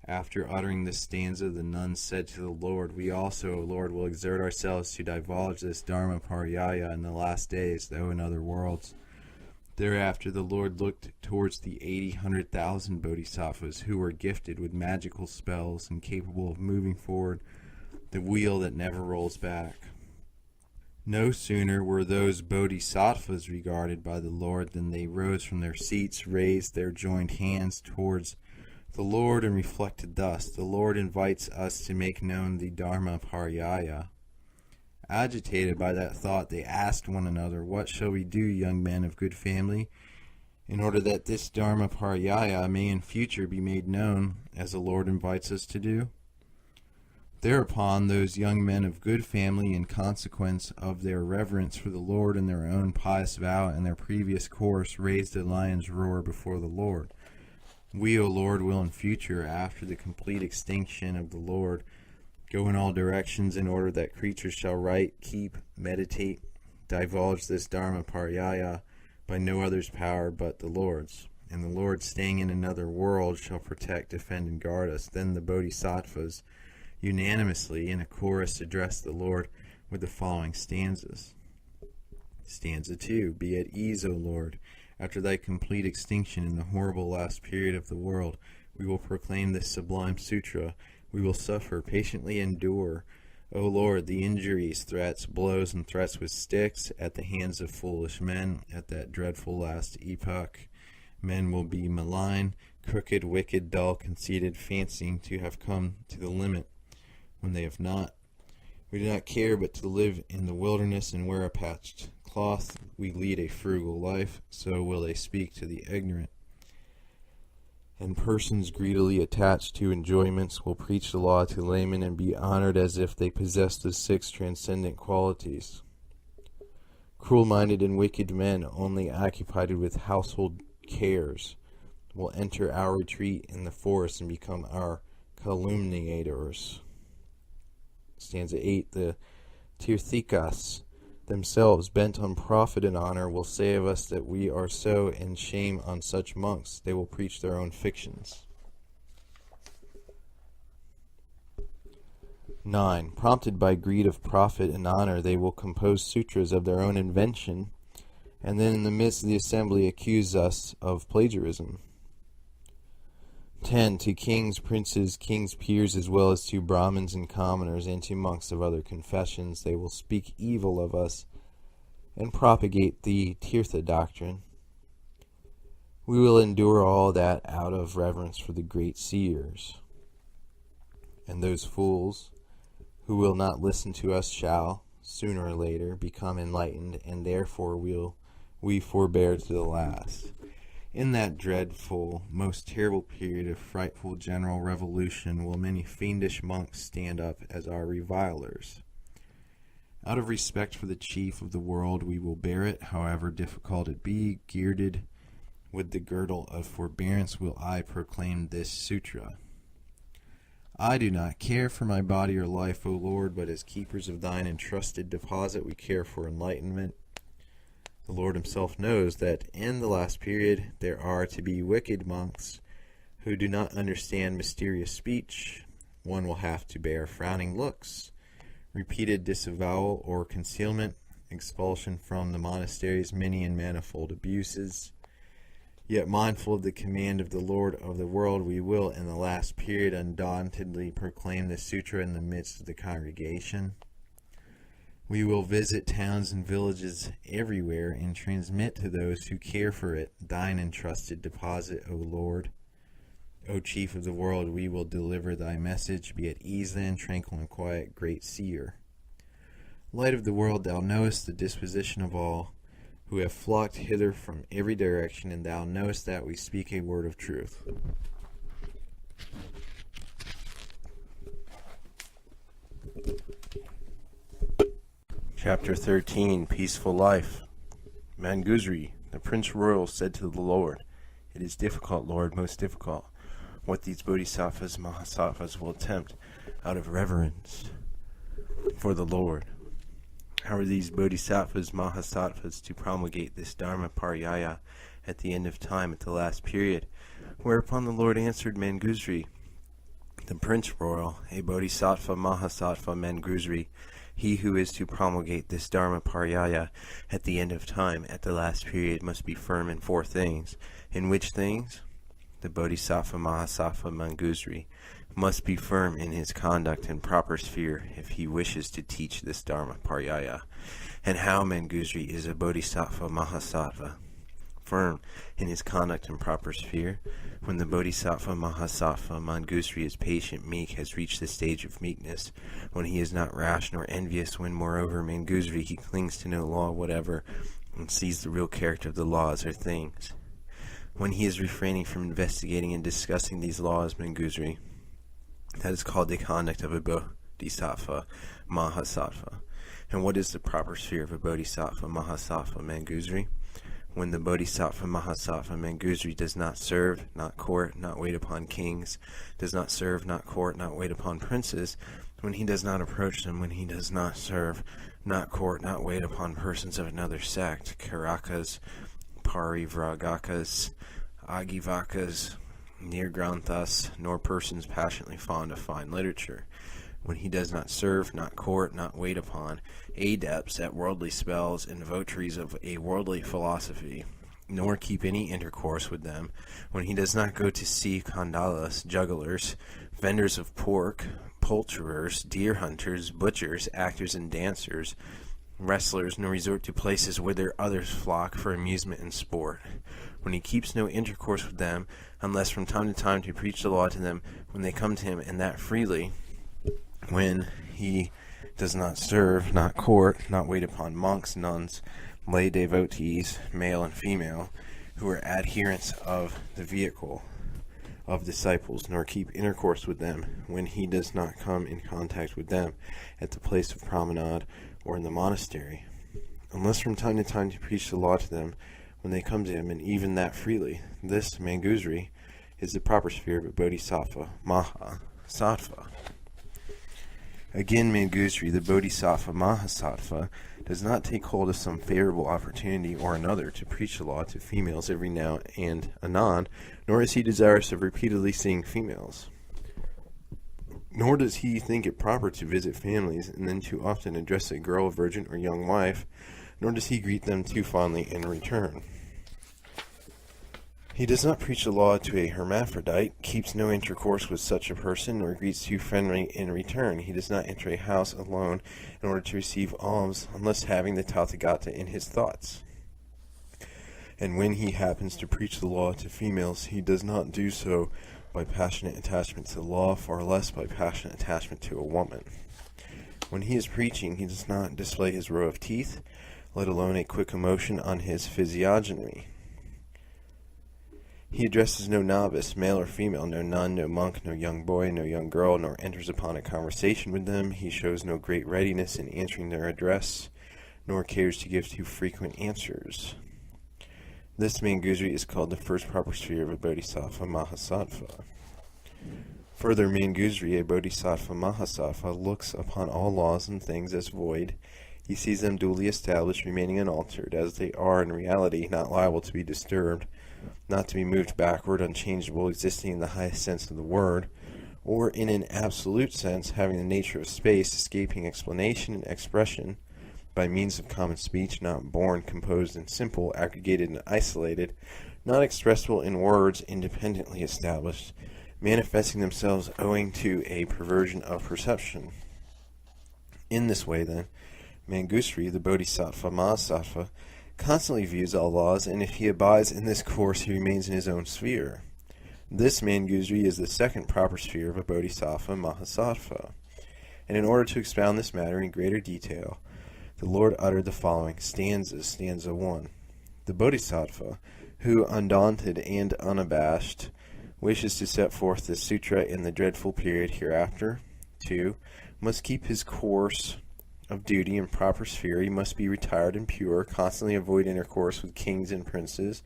After uttering this stanza, the nuns said to the Lord, We also, O Lord, will exert ourselves to divulge this Dharma Paryaya in the last days, though in other worlds. Thereafter the Lord looked towards the 100,000 bodhisattvas who were gifted with magical spells and capable of moving forward the wheel that never rolls back. No sooner were those bodhisattvas regarded by the Lord than they rose from their seats, raised their joined hands towards the Lord, and reflected thus: The Lord invites us to make known the Dharma Paryaya. Agitated by that thought, they asked one another, What shall we do, young men of good family, in order that this Dharma Paryaya may in future be made known, as the Lord invites us to do? Thereupon those young men of good family, in consequence of their reverence for the Lord and their own pious vow and their previous course, raised a lion's roar before the Lord. We, O Lord, will in future, after the complete extinction of the Lord, go in all directions in order that creatures shall write, keep, meditate, divulge this Dharma Paryaya by no other's power but the Lord's. And the Lord, staying in another world, shall protect, defend, and guard us. Then the bodhisattvas unanimously in a chorus addressed the Lord with the following stanzas. Stanza 2. Be at ease, O Lord. After thy complete extinction in the horrible last period of the world, we will proclaim this sublime sutra. We will suffer, patiently endure, O Lord, the injuries, threats, blows, and threats with sticks at the hands of foolish men at that dreadful last epoch. Men will be malign, crooked, wicked, dull, conceited, fancying to have come to the limit when they have not. We do not care but to live in the wilderness and wear a patched cloth. We lead a frugal life, so will they speak to the ignorant. And persons greedily attached to enjoyments will preach the law to laymen and be honored as if they possessed the 6 transcendent qualities. Cruel-minded and wicked men, only occupied with household cares, will enter our retreat in the forest and become our calumniators. Stanza 8. The Tirthikas themselves, bent on profit and honor, will say of us that we are so, and shame on such monks. They will preach their own fictions. 9. Prompted by greed of profit and honor, they will compose sutras of their own invention, and then in the midst of the assembly accuse us of plagiarism. 10. To kings, princes, kings' peers, as well as to Brahmins and commoners, and to monks of other confessions, they will speak evil of us and propagate the Tirtha doctrine. We will endure all that out of reverence for the great seers. And those fools who will not listen to us shall, sooner or later, become enlightened, and therefore we forbear to the last. In that dreadful, most terrible period of frightful general revolution will many fiendish monks stand up as our revilers. Out of respect for the chief of the world, we will bear it, however difficult it be. Girded with the girdle of forbearance will I proclaim this sutra. I do not care for my body or life, O Lord, but as keepers of thine entrusted deposit, we care for enlightenment. The Lord himself knows that in the last period there are to be wicked monks who do not understand mysterious speech. One will have to bear frowning looks, repeated disavowal or concealment, expulsion from the monasteries, many and manifold abuses. Yet mindful of the command of the Lord of the world, we will in the last period undauntedly proclaim the sutra in the midst of the congregation. We will visit towns and villages everywhere and transmit to those who care for it thine entrusted deposit, O Lord. O Chief of the world, we will deliver thy message. Be at ease then, tranquil and quiet, great seer. Light of the world, thou knowest the disposition of all who have flocked hither from every direction, and thou knowest that we speak a word of truth. Chapter 13. Peaceful Life. Manguzri, the Prince Royal, said to the Lord, It is difficult, Lord, most difficult, what these bodhisattvas, mahasattvas will attempt out of reverence for the Lord. How are these bodhisattvas, mahasattvas to promulgate this Dharma paryaya at the end of time, at the last period? Whereupon the Lord answered Manjusri, the Prince Royal, a bodhisattva, mahasattva, Manjusri, he who is to promulgate this Dharma paryaya at the end of time, at the last period, must be firm in 4 things. In which things? The bodhisattva, mahasattva, Manjusri must be firm in his conduct and proper sphere if he wishes to teach this Dharma paryaya. And how Manjusri is a bodhisattva, mahasattva? Firm in his conduct and proper sphere. When the bodhisattva, mahasattva, Manjusri is patient, meek, has reached the stage of meekness, when he is not rash nor envious, when moreover Manjusri he clings to no law whatever, and sees the real character of the laws or things. When he is refraining from investigating and discussing these laws, Manjusri, that is called the conduct of a bodhisattva, mahasattva. And what is the proper sphere of a bodhisattva, mahasattva, Manjusri? When the bodhisattva, mahasattva, Manjusri does not serve, not court, not wait upon kings, does not serve, not court, not wait upon princes, when he does not approach them, when he does not serve, not court, not wait upon persons of another sect, karakas, parivragakas, agivakas, nirgranthas, nor persons passionately fond of fine literature, when he does not serve, not court, not wait upon adepts at worldly spells and votaries of a worldly philosophy, nor keep any intercourse with them, when he does not go to see kandalas, jugglers, vendors of pork, poulterers, deer hunters, butchers, actors and dancers, wrestlers, nor resort to places whither others flock for amusement and sport, when he keeps no intercourse with them, unless from time to time to preach the law to them when they come to him, and that freely, when he does not serve, not court, not wait upon monks, nuns, lay devotees, male and female, who are adherents of the vehicle of disciples, nor keep intercourse with them, when he does not come in contact with them at the place of promenade or in the monastery, unless from time to time to preach the law to them when they come to him, and even that freely. This, Manjusri, is the proper sphere of a bodhisattva, mahasattva. Again, Manjusri, the bodhisattva, mahasattva, does not take hold of some favorable opportunity or another to preach the law to females every now and anon, nor is he desirous of repeatedly seeing females. Nor does he think it proper to visit families and then too often address a girl, virgin, or young wife, nor does he greet them too fondly in return. He does not preach the law to a hermaphrodite, keeps no intercourse with such a person, nor greets too friendly in return. He does not enter a house alone in order to receive alms, unless having the Tathagata in his thoughts. And when he happens to preach the law to females, he does not do so by passionate attachment to the law, far less by passionate attachment to a woman. When he is preaching, he does not display his row of teeth, let alone a quick emotion on his physiognomy. He addresses no novice, male or female, no nun, no monk, no young boy, no young girl, nor enters upon a conversation with them. He shows no great readiness in answering their address, nor cares to give too frequent answers. This Manjusri is called the first proper sphere of a bodhisattva, mahasattva. Further, Manjusri, a bodhisattva, mahasattva, looks upon all laws and things as void. He sees them duly established, remaining unaltered, as they are in reality, not liable to be disturbed, not to be moved backward, unchangeable, existing in the highest sense of the word, or in an absolute sense, having the nature of space, escaping explanation and expression, by means of common speech, not born, composed, and simple, aggregated and isolated, not expressible in words, independently established, manifesting themselves owing to a perversion of perception. In this way, then, Manjusri, the bodhisattva, mahasattva, constantly views all laws, and if he abides in this course, he remains in his own sphere. This Manjusri is the second proper sphere of a bodhisattva, mahasattva. And in order to expound this matter in greater detail, the Lord uttered the following stanzas. Stanza 1. The bodhisattva, who, undaunted and unabashed, wishes to set forth this sutra in the dreadful period hereafter. 2. Must keep his course of duty in proper sphere. He must be retired and pure, constantly avoid intercourse with kings and princes,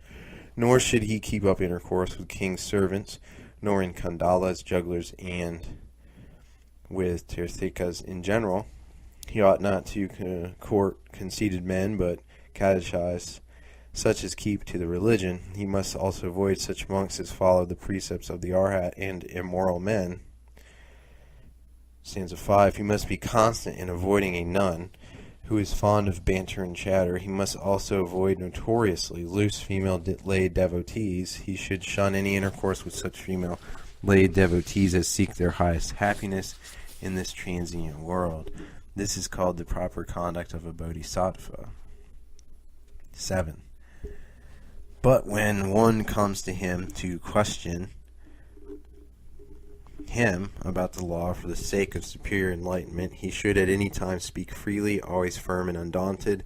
nor should he keep up intercourse with kings' servants, nor in kandalas, jugglers, and with tirthikas in general. He ought not to court conceited men, but catechize such as keep to the religion. He must also avoid such monks as follow the precepts of the Arhat and immoral men. Stanza 5. He must be constant in avoiding a nun who is fond of banter and chatter. He must also avoid notoriously loose female lay devotees. He should shun any intercourse with such female lay devotees as seek their highest happiness in this transient world. This is called the proper conduct of a bodhisattva. 7. But when one comes to him to question him about the law for the sake of superior enlightenment, he should at any time speak freely, always firm and undaunted.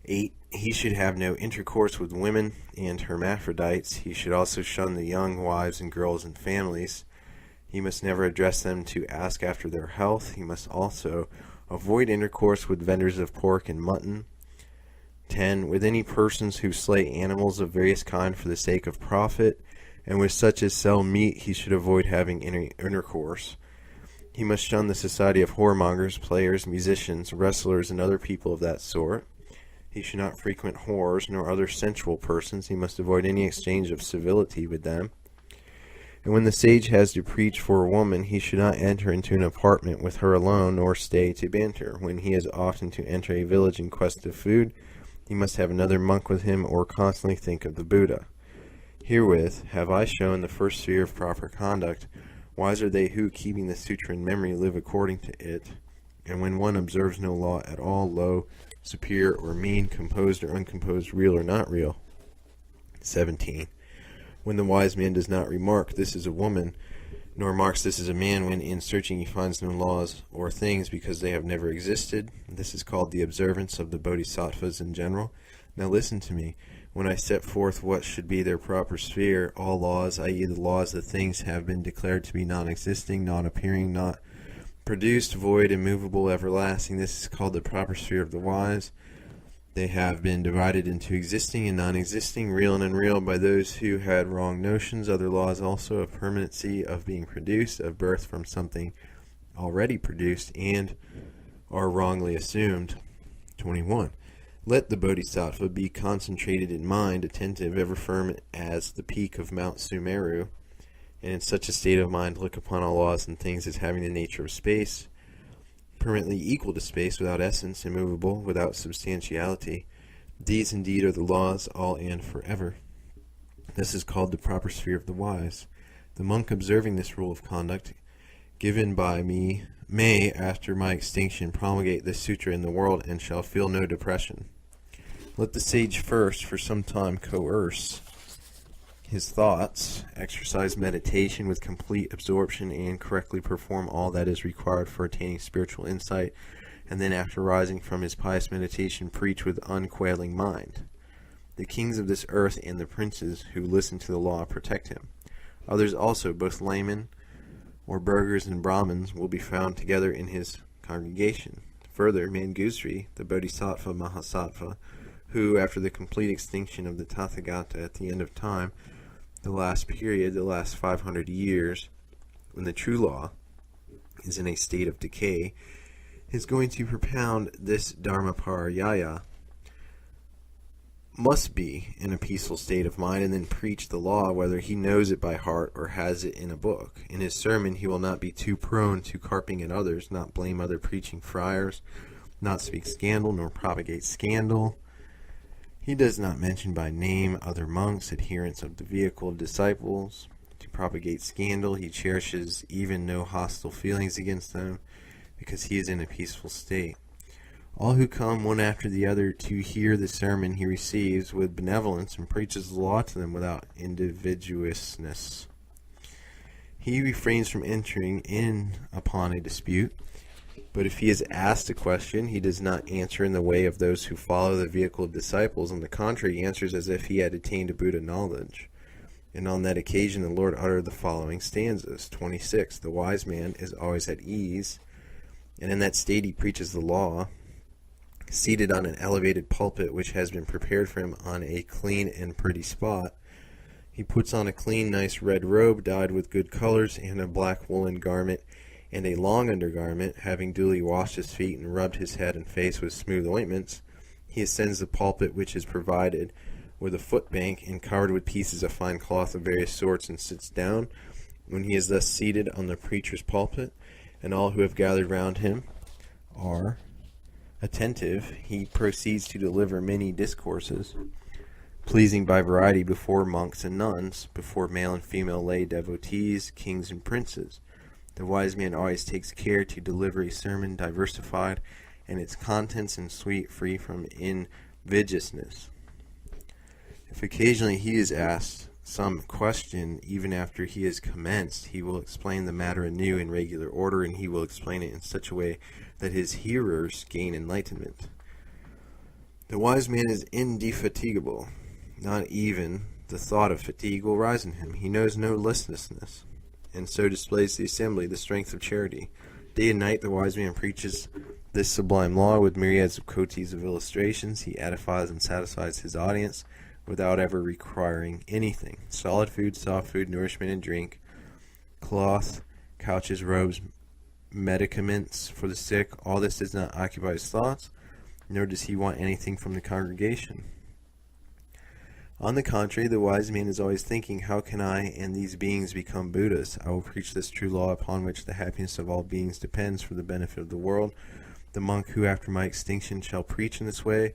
8. He should have no intercourse with women and hermaphrodites. He should also shun the young wives and girls and families. He must never address them to ask after their health. He must also avoid intercourse with vendors of pork and mutton. 10. With any persons who slay animals of various kinds for the sake of profit, and with such as sell meat, he should avoid having any intercourse. He must shun the society of whoremongers, players, musicians, wrestlers, and other people of that sort. He should not frequent whores, nor other sensual persons. He must avoid any exchange of civility with them. And when the sage has to preach for a woman, he should not enter into an apartment with her alone, nor stay to banter. When he is often to enter a village in quest of food, he must have another monk with him, or constantly think of the Buddha. Herewith have I shown the first sphere of proper conduct. Wise are they who, keeping the sutra in memory, live according to it. And when one observes no law at all, low, superior, or mean, composed or uncomposed, real or not real. 17. When the wise man does not remark, this is a woman, nor marks this is a man, when in searching he finds no laws or things because they have never existed, this is called the observance of the bodhisattvas in general. Now listen to me. When I set forth what should be their proper sphere, all laws, i.e. the laws of things, have been declared to be non-existing, non-appearing, not produced, void, immovable, everlasting. This is called the proper sphere of the wise. They have been divided into existing and non-existing, real and unreal, by those who had wrong notions. Other laws also of permanency, of being produced, of birth from something already produced, and are wrongly assumed. 21. Let the bodhisattva be concentrated in mind, attentive, ever firm as the peak of Mount Sumeru, and in such a state of mind look upon all laws and things as having the nature of space, permanently equal to space, without essence, immovable, without substantiality. These indeed are the laws, all and forever. This is called the proper sphere of the wise. The monk observing this rule of conduct, given by me, may, after my extinction, promulgate this sutra in the world, and shall feel no depression. Let the sage first, for some time, coerce his thoughts, exercise meditation with complete absorption, and correctly perform all that is required for attaining spiritual insight, and then after rising from his pious meditation, preach with unquailing mind. The kings of this earth and the princes who listen to the law protect him. Others also, both laymen or burghers and Brahmins, will be found together in his congregation. Further, Mangusri, the Bodhisattva Mahasattva, who, after the complete extinction of the Tathagata at the end of time, the last period, the last 500 years, when the true law is in a state of decay, is going to propound this Dharma Parayaya, must be in a peaceful state of mind and then preach the law, whether he knows it by heart or has it in a book. In his sermon he will not be too prone to carping at others, not blame other preaching friars, not speak scandal, nor propagate scandal. He does not mention by name other monks, adherents of the vehicle of disciples, to propagate scandal. He cherishes even no hostile feelings against them, because he is in a peaceful state. All who come one after the other to hear the sermon he receives with benevolence, and preaches the law to them without invidiousness. He refrains from entering in upon a dispute, but if he is asked a question, he does not answer in the way of those who follow the vehicle of disciples. On the contrary, he answers as if he had attained to Buddha knowledge. And on that occasion the Lord uttered the following stanzas. 26. The wise man is always at ease, and in that state he preaches the law, seated on an elevated pulpit which has been prepared for him on a clean and pretty spot. He puts on a clean, nice red robe dyed with good colors, and a black woolen garment, and a long undergarment. Having duly washed his feet and rubbed his head and face with smooth ointments, he ascends the pulpit, which is provided with a footbank and covered with pieces of fine cloth of various sorts, and sits down. When he is thus seated on the preacher's pulpit, and all who have gathered round him are attentive, he proceeds to deliver many discourses, pleasing by variety, before monks and nuns, before male and female lay devotees, kings and princes. The wise man always takes care to deliver a sermon diversified, and its contents and sweet, free from invidiousness. If occasionally he is asked some question, even after he has commenced, he will explain the matter anew in regular order, and he will explain it in such a way that his hearers gain enlightenment. The wise man is indefatigable. Not even the thought of fatigue will rise in him. He knows no listlessness, and so displays the assembly the strength of charity. Day and night the wise man preaches this sublime law with myriads of coatis of illustrations. He edifies and satisfies his audience without ever requiring anything: solid food, soft food, nourishment and drink, cloth, couches, robes, medicaments for the sick. All this does not occupy his thoughts, nor does he want anything from the congregation. On the contrary, the wise man is always thinking, how can I and these beings become Buddhas? I will preach this true law upon which the happiness of all beings depends for the benefit of the world. The monk who after my extinction shall preach in this way,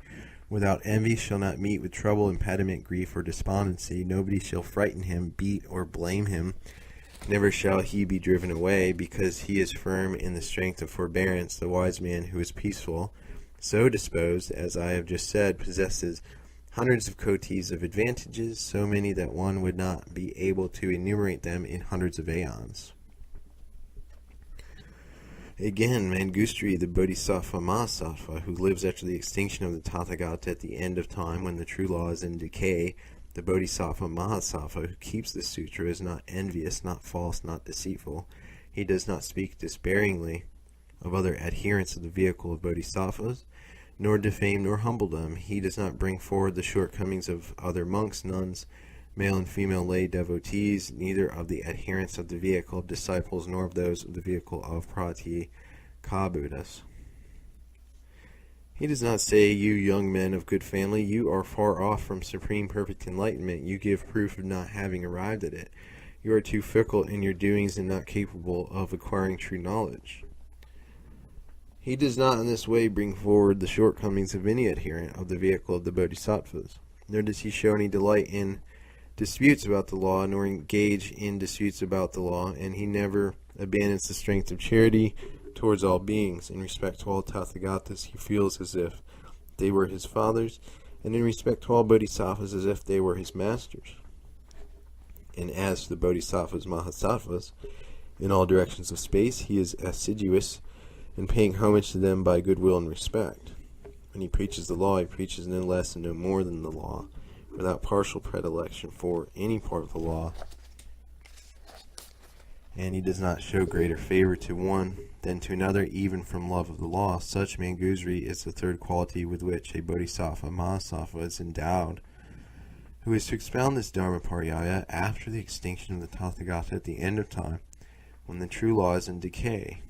without envy, shall not meet with trouble, impediment, grief, or despondency. Nobody shall frighten him, beat, or blame him. Never shall he be driven away, because he is firm in the strength of forbearance. The wise man who is peaceful, so disposed, as I have just said, possesses hundreds of kotis of advantages, so many that one would not be able to enumerate them in hundreds of aeons. Again, Manjushri, the Bodhisattva Mahasattva, who lives after the extinction of the Tathagata at the end of time, when the true law is in decay, the Bodhisattva Mahasattva who keeps the sutra, is not envious, not false, not deceitful. He does not speak despairingly of other adherents of the vehicle of bodhisattvas, nor defame nor humble them. He does not bring forward the shortcomings of other monks, nuns, male and female lay devotees, neither of the adherents of the vehicle of disciples, nor of those of the vehicle of Pratyeka-Buddhas. He does not say, you young men of good family, you are far off from supreme perfect enlightenment. You give proof of not having arrived at it. You are too fickle in your doings and not capable of acquiring true knowledge. He does not in this way bring forward the shortcomings of any adherent of the vehicle of the bodhisattvas, nor does he show any delight in disputes about the law, nor engage in disputes about the law, and he never abandons the strength of charity towards all beings. In respect to all Tathagatas, he feels as if they were his fathers, and in respect to all bodhisattvas, as if they were his masters. And as to the bodhisattvas Mahasattvas, in all directions of space, he is assiduous in paying homage to them by goodwill and respect. When he preaches the law, he preaches no less and no more than the law, without partial predilection for any part of the law, and he does not show greater favor to one than to another, even from love of the law. Such Manjushri is the third quality with which a Bodhisattva Mahasattva is endowed, who is to expound this Dharma Pariyaya after the extinction of the Tathagata at the end of time, when the true law is in decay.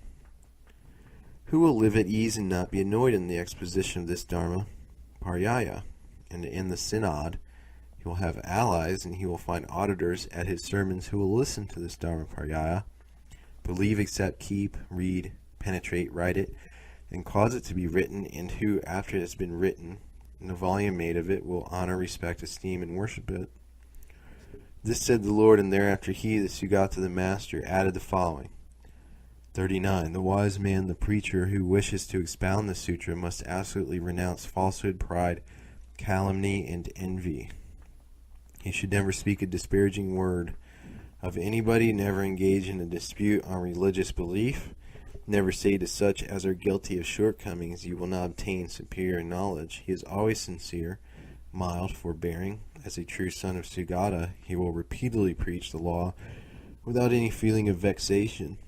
Who will live at ease and not be annoyed in the exposition of this Dharma Pariyaya? And in the synod, he will have allies, and he will find auditors at his sermons who will listen to this Dharma Pariyaya, believe, accept, keep, read, penetrate, write it, and cause it to be written, and who, after it has been written, and a volume made of it, will honor, respect, esteem, and worship it. This said the Lord, and thereafter he, the Tathagata, the Master, added the following. 39. The wise man, the preacher, who wishes to expound the sutra, must absolutely renounce falsehood, pride, calumny, and envy. He should never speak a disparaging word of anybody, never engage in a dispute on religious belief, never say to such as are guilty of shortcomings, you will not obtain superior knowledge. He is always sincere, mild, forbearing. As a true son of Tathagata, he will repeatedly preach the law without any feeling of vexation.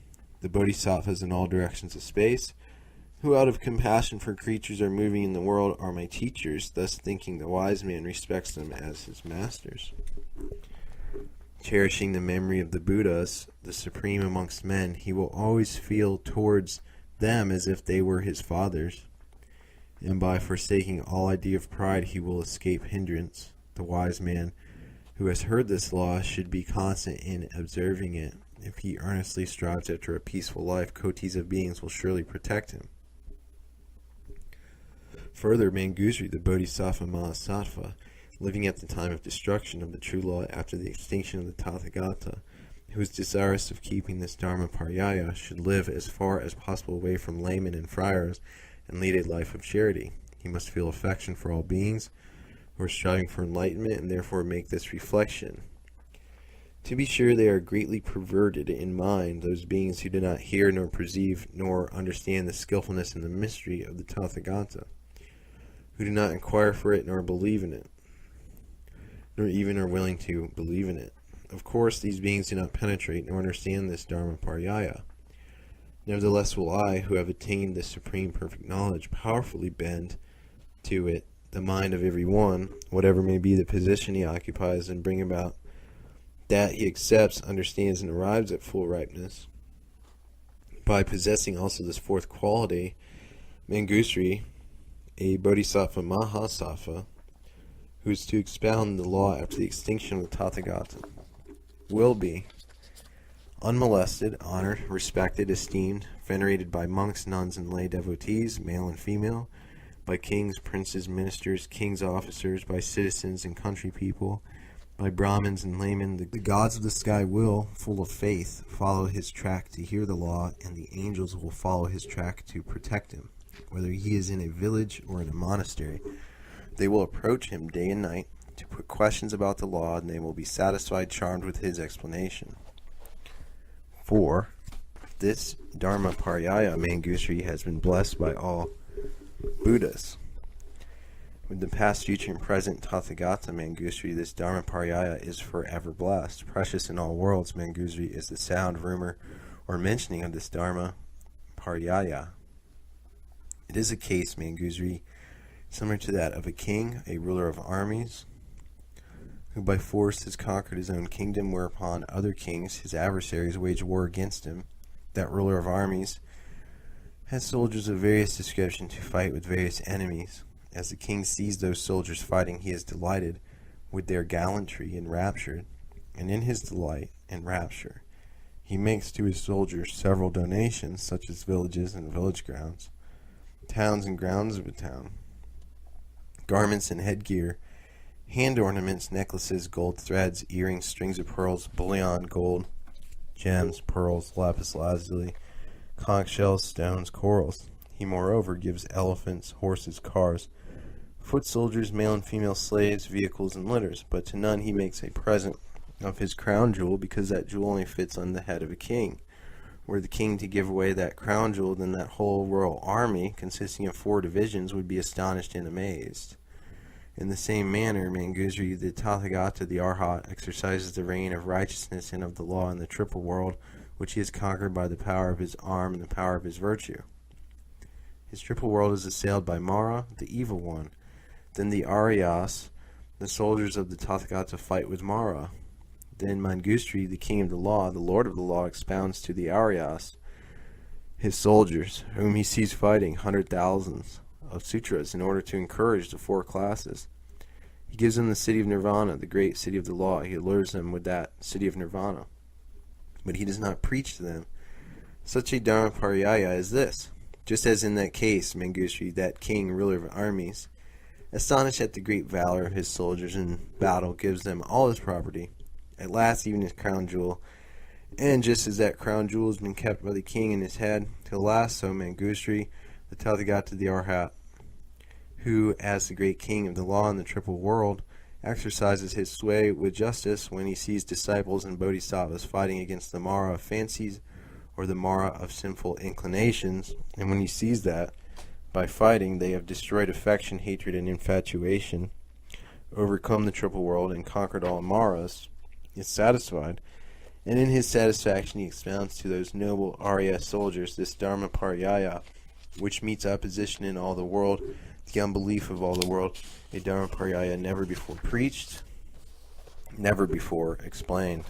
The bodhisattvas in all directions of space, who out of compassion for creatures are moving in the world, are my teachers, thus thinking the wise man respects them as his masters. Cherishing the memory of the Buddhas, the supreme amongst men, he will always feel towards them as if they were his fathers. And by forsaking all idea of pride, he will escape hindrance. The wise man who has heard this law should be constant in observing it. If he earnestly strives after a peaceful life, kotis of beings will surely protect him. Further, Manjusri, the Bodhisattva Mahasattva, living at the time of destruction of the true law after the extinction of the Tathagata, who is desirous of keeping this Dharma Paryaya, should live as far as possible away from laymen and friars and lead a life of charity. He must feel affection for all beings who are striving for enlightenment and therefore make this reflection. To be sure, they are greatly perverted in mind, those beings who do not hear nor perceive nor understand the skillfulness and the mystery of the Tathagata, who do not inquire for it nor believe in it, nor even are willing to believe in it. Of course, these beings do not penetrate nor understand this Dharma Paryaya. Nevertheless will I, who have attained this supreme perfect knowledge, powerfully bend to it the mind of every one, whatever may be the position he occupies, and bring about that he accepts, understands, and arrives at full ripeness. By possessing also this fourth quality, Manjusri, a Bodhisattva Mahasattva, who is to expound the law after the extinction of the Tathagata, will be unmolested, honored, respected, esteemed, venerated by monks, nuns, and lay devotees, male and female, by kings, princes, ministers, kings' officers, by citizens and country people, by Brahmins and laymen. The gods of the sky will, full of faith, follow his track to hear the law, and the angels will follow his track to protect him. Whether he is in a village or in a monastery, they will approach him day and night to put questions about the law, and they will be satisfied, charmed with his explanation. For this Dharma Paryaya, Manjusri has been blessed by all Buddhas. With the past, future, and present Tathagata Manjusri, this Dharma Paryaya is forever blessed. Precious in all worlds, Manjusri is the sound, rumor, or mentioning of this Dharma Paryaya. It is a case, Manjusri, similar to that of a king, a ruler of armies, who by force has conquered his own kingdom, whereupon other kings, his adversaries, wage war against him. That ruler of armies has soldiers of various description to fight with various enemies. As the king sees those soldiers fighting, he is delighted with their gallantry and raptured, and in his delight and rapture, he makes to his soldiers several donations, such as villages and village grounds, towns and grounds of a town, garments and headgear, hand ornaments, necklaces, gold threads, earrings, strings of pearls, bullion, gold, gems, pearls, lapis lazuli, conch shells, stones, corals. He moreover gives elephants, horses, cars, foot soldiers, male and female slaves, vehicles, and litters, but to none he makes a present of his crown jewel, because that jewel only fits on the head of a king. Were the king to give away that crown jewel, then that whole royal army, consisting of 4 divisions, would be astonished and amazed. In the same manner, Manjusri, the Tathagata, the Arhat, exercises the reign of righteousness and of the law in the triple world, which he has conquered by the power of his arm and the power of his virtue. His triple world is assailed by Mara, the evil one. Then the Aryas, the soldiers of the Tathagata, fight with Mara. Then Manjusri, the king of the law, the lord of the law, expounds to the Aryas, his soldiers, whom he sees fighting 100,000s of sutras in order to encourage the 4 classes. He gives them the city of Nirvana, the great city of the law. He allures them with that city of Nirvana. But he does not preach to them. Such a Dharma Paryaya is this. Just as in that case, Manjusri, that king, ruler of armies, astonished at the great valor of his soldiers in battle, gives them all his property, at last even his crown jewel. And just as that crown jewel has been kept by the king in his head till last, so Manjusri, the Tathagata, the Arhat, who, as the great king of the law in the triple world, exercises his sway with justice when he sees disciples and bodhisattvas fighting against the Mara of fancies or the Mara of sinful inclinations, and when he sees that, by fighting, they have destroyed affection, hatred, and infatuation, overcome the triple world, and conquered all Maras, is satisfied, and in his satisfaction he expounds to those noble Arya soldiers this Dharma Paryaya, which meets opposition in all the world, the unbelief of all the world, a Dharma Paryaya never before preached, never before explained.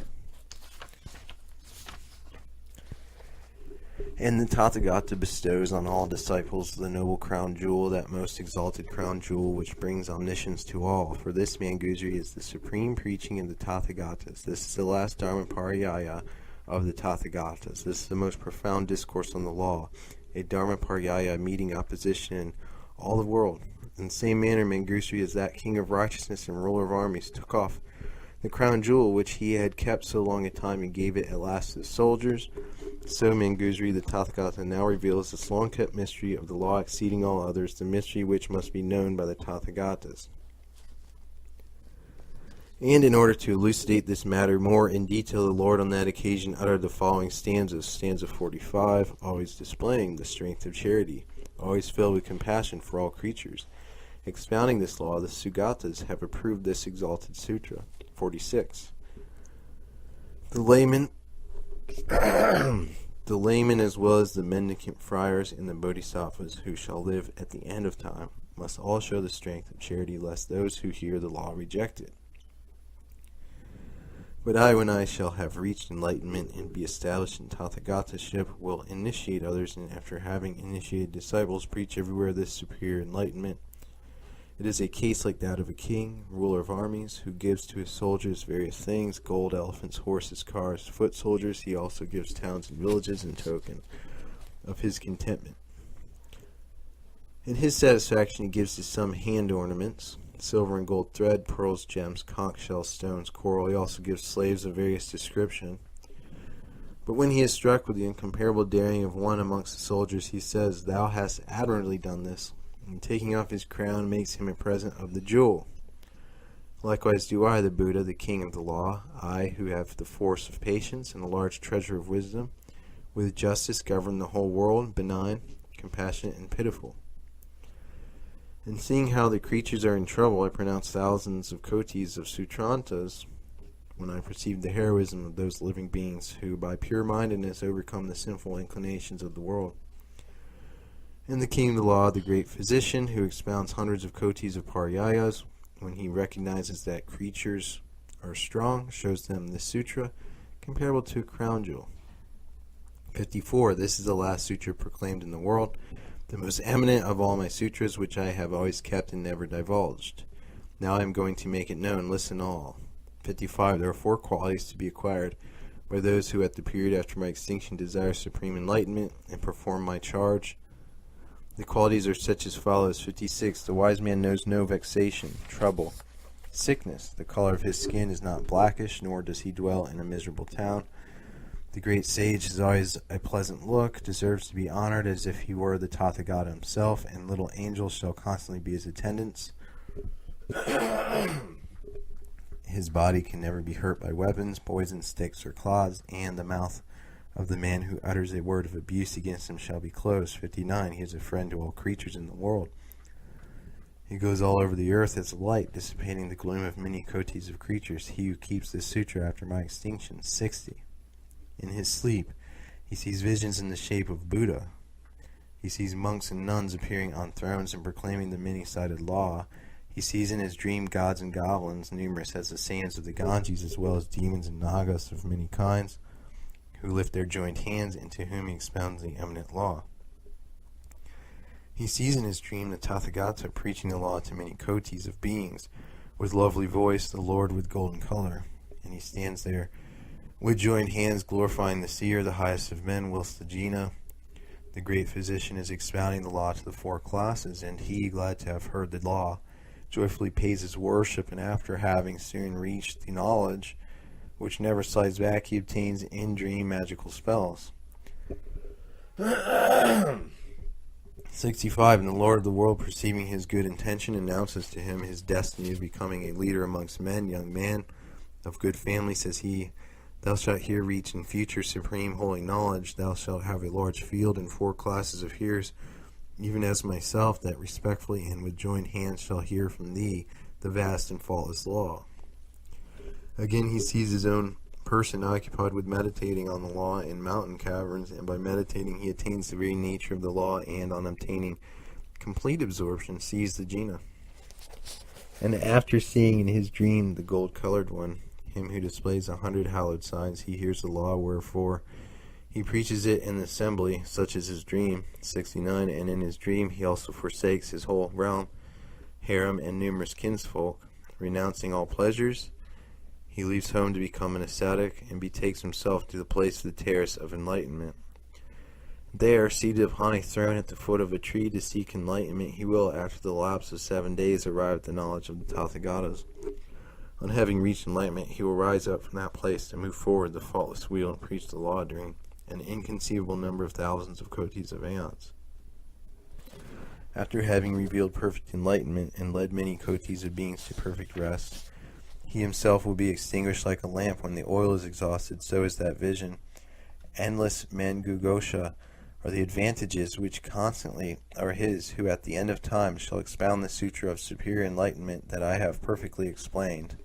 And the Tathagata bestows on all disciples the noble crown jewel, that most exalted crown jewel which brings omniscience to all. For this Mangusri is the supreme preaching of the Tathagatas. This is the last Dharma Pariyaya of the Tathagatas. This is the most profound discourse on the law, a Dharma Pariyaya meeting opposition in all the world. In the same manner, Mangusri, as that king of righteousness and ruler of armies, took off the crown jewel which he had kept so long a time and gave it at last to the soldiers. So Mangusri, the Tathagata, now reveals this long-kept mystery of the law exceeding all others, the mystery which must be known by the Tathagatas. And in order to elucidate this matter more in detail, the Lord on that occasion uttered the following stanzas. Stanza 45, always displaying the strength of charity, always filled with compassion for all creatures. Expounding this law, the Sugatas have approved this exalted sutra. 46. The layman as well as the mendicant friars and the bodhisattvas who shall live at the end of time must all show the strength of charity, lest those who hear the law reject it. But I, when I shall have reached enlightenment and be established in Tathagataship, will initiate others, and after having initiated disciples, preach everywhere this superior enlightenment. It is a case like that of a king, ruler of armies, who gives to his soldiers various things, gold, elephants, horses, cars, foot soldiers. He also gives towns and villages in token of his contentment. In his satisfaction he gives to some hand ornaments, silver and gold thread, pearls, gems, conch shells, stones, coral. He also gives slaves of various description. But when he is struck with the incomparable daring of one amongst the soldiers, he says, "Thou hast admirably done this," and taking off his crown makes him a present of the jewel. Likewise do I, the Buddha, the king of the law, I who have the force of patience and a large treasure of wisdom, with justice govern the whole world, benign, compassionate, and pitiful. And seeing how the creatures are in trouble, I pronounce thousands of kotis of sutrantas when I perceive the heroism of those living beings who by pure-mindedness overcome the sinful inclinations of the world. And the king of the law, the great physician, who expounds hundreds of kotis of pariyayas, when he recognizes that creatures are strong, shows them this sutra, comparable to a crown jewel. 54. This is the last sutra proclaimed in the world, the most eminent of all my sutras, which I have always kept and never divulged. Now I am going to make it known. Listen all. 55. There are 4 qualities to be acquired by those who at the period after my extinction desire supreme enlightenment and perform my charge. The qualities are such as follows. 56. The wise man knows no vexation, trouble, sickness. The color of his skin is not blackish, nor does he dwell in a miserable town. The great sage has always a pleasant look, deserves to be honored as if he were the Tathagata himself, and little angels shall constantly be his attendants. His body can never be hurt by weapons, poison, sticks, or claws, and the mouth of the man who utters a word of abuse against him shall be closed. 59. He is a friend to all creatures in the world. He goes all over the earth as a light, dissipating the gloom of many kotis of creatures. He who keeps this sutra after my extinction. 60. In his sleep, he sees visions in the shape of Buddha. He sees monks and nuns appearing on thrones and proclaiming the many-sided law. He sees in his dream gods and goblins, numerous as the sands of the Ganges, as well as demons and nagas of many kinds, who lift their joined hands, and to whom he expounds the eminent law. He sees in his dream the Tathagata preaching the law to many kotis of beings, with lovely voice, the Lord with golden color. And he stands there with joined hands, glorifying the seer, the highest of men, whilst the Jina, the great physician, is expounding the law to the 4 classes, and he, glad to have heard the law, joyfully pays his worship, and after having soon reached the knowledge which never slides back, he obtains in dream magical spells. 65. And the Lord of the world, perceiving his good intention, announces to him his destiny of becoming a leader amongst men. Young man of good family, says he, thou shalt here reach in future supreme holy knowledge. Thou shalt have a large field and 4 classes of hearers, even as myself, that respectfully and with joined hands shall hear from thee the vast and faultless law. Again, he sees his own person occupied with meditating on the law in mountain caverns, and by meditating he attains the very nature of the law, and on obtaining complete absorption sees the Jina. And after seeing in his dream the gold-colored one, him who displays 100 hallowed signs, he hears the law, wherefore he preaches it in the assembly. Such is his dream. 69. And in his dream he also forsakes his whole realm, harem, and numerous kinsfolk, renouncing all pleasures. He leaves home to become an ascetic, and betakes himself to the place of the terrace of enlightenment. There, seated upon a throne at the foot of a tree to seek enlightenment, he will, after the lapse of 7 days, arrive at the knowledge of the Tathagatas. On having reached enlightenment, he will rise up from that place to move forward the faultless wheel and preach the law during an inconceivable number of thousands of kotis of aeons. After having revealed perfect enlightenment and led many kotis of beings to perfect rest, he himself will be extinguished like a lamp when the oil is exhausted. So is that vision. Endless Mangugosha are the advantages which constantly are his, who at the end of time shall expound the sutra of superior enlightenment that I have perfectly explained.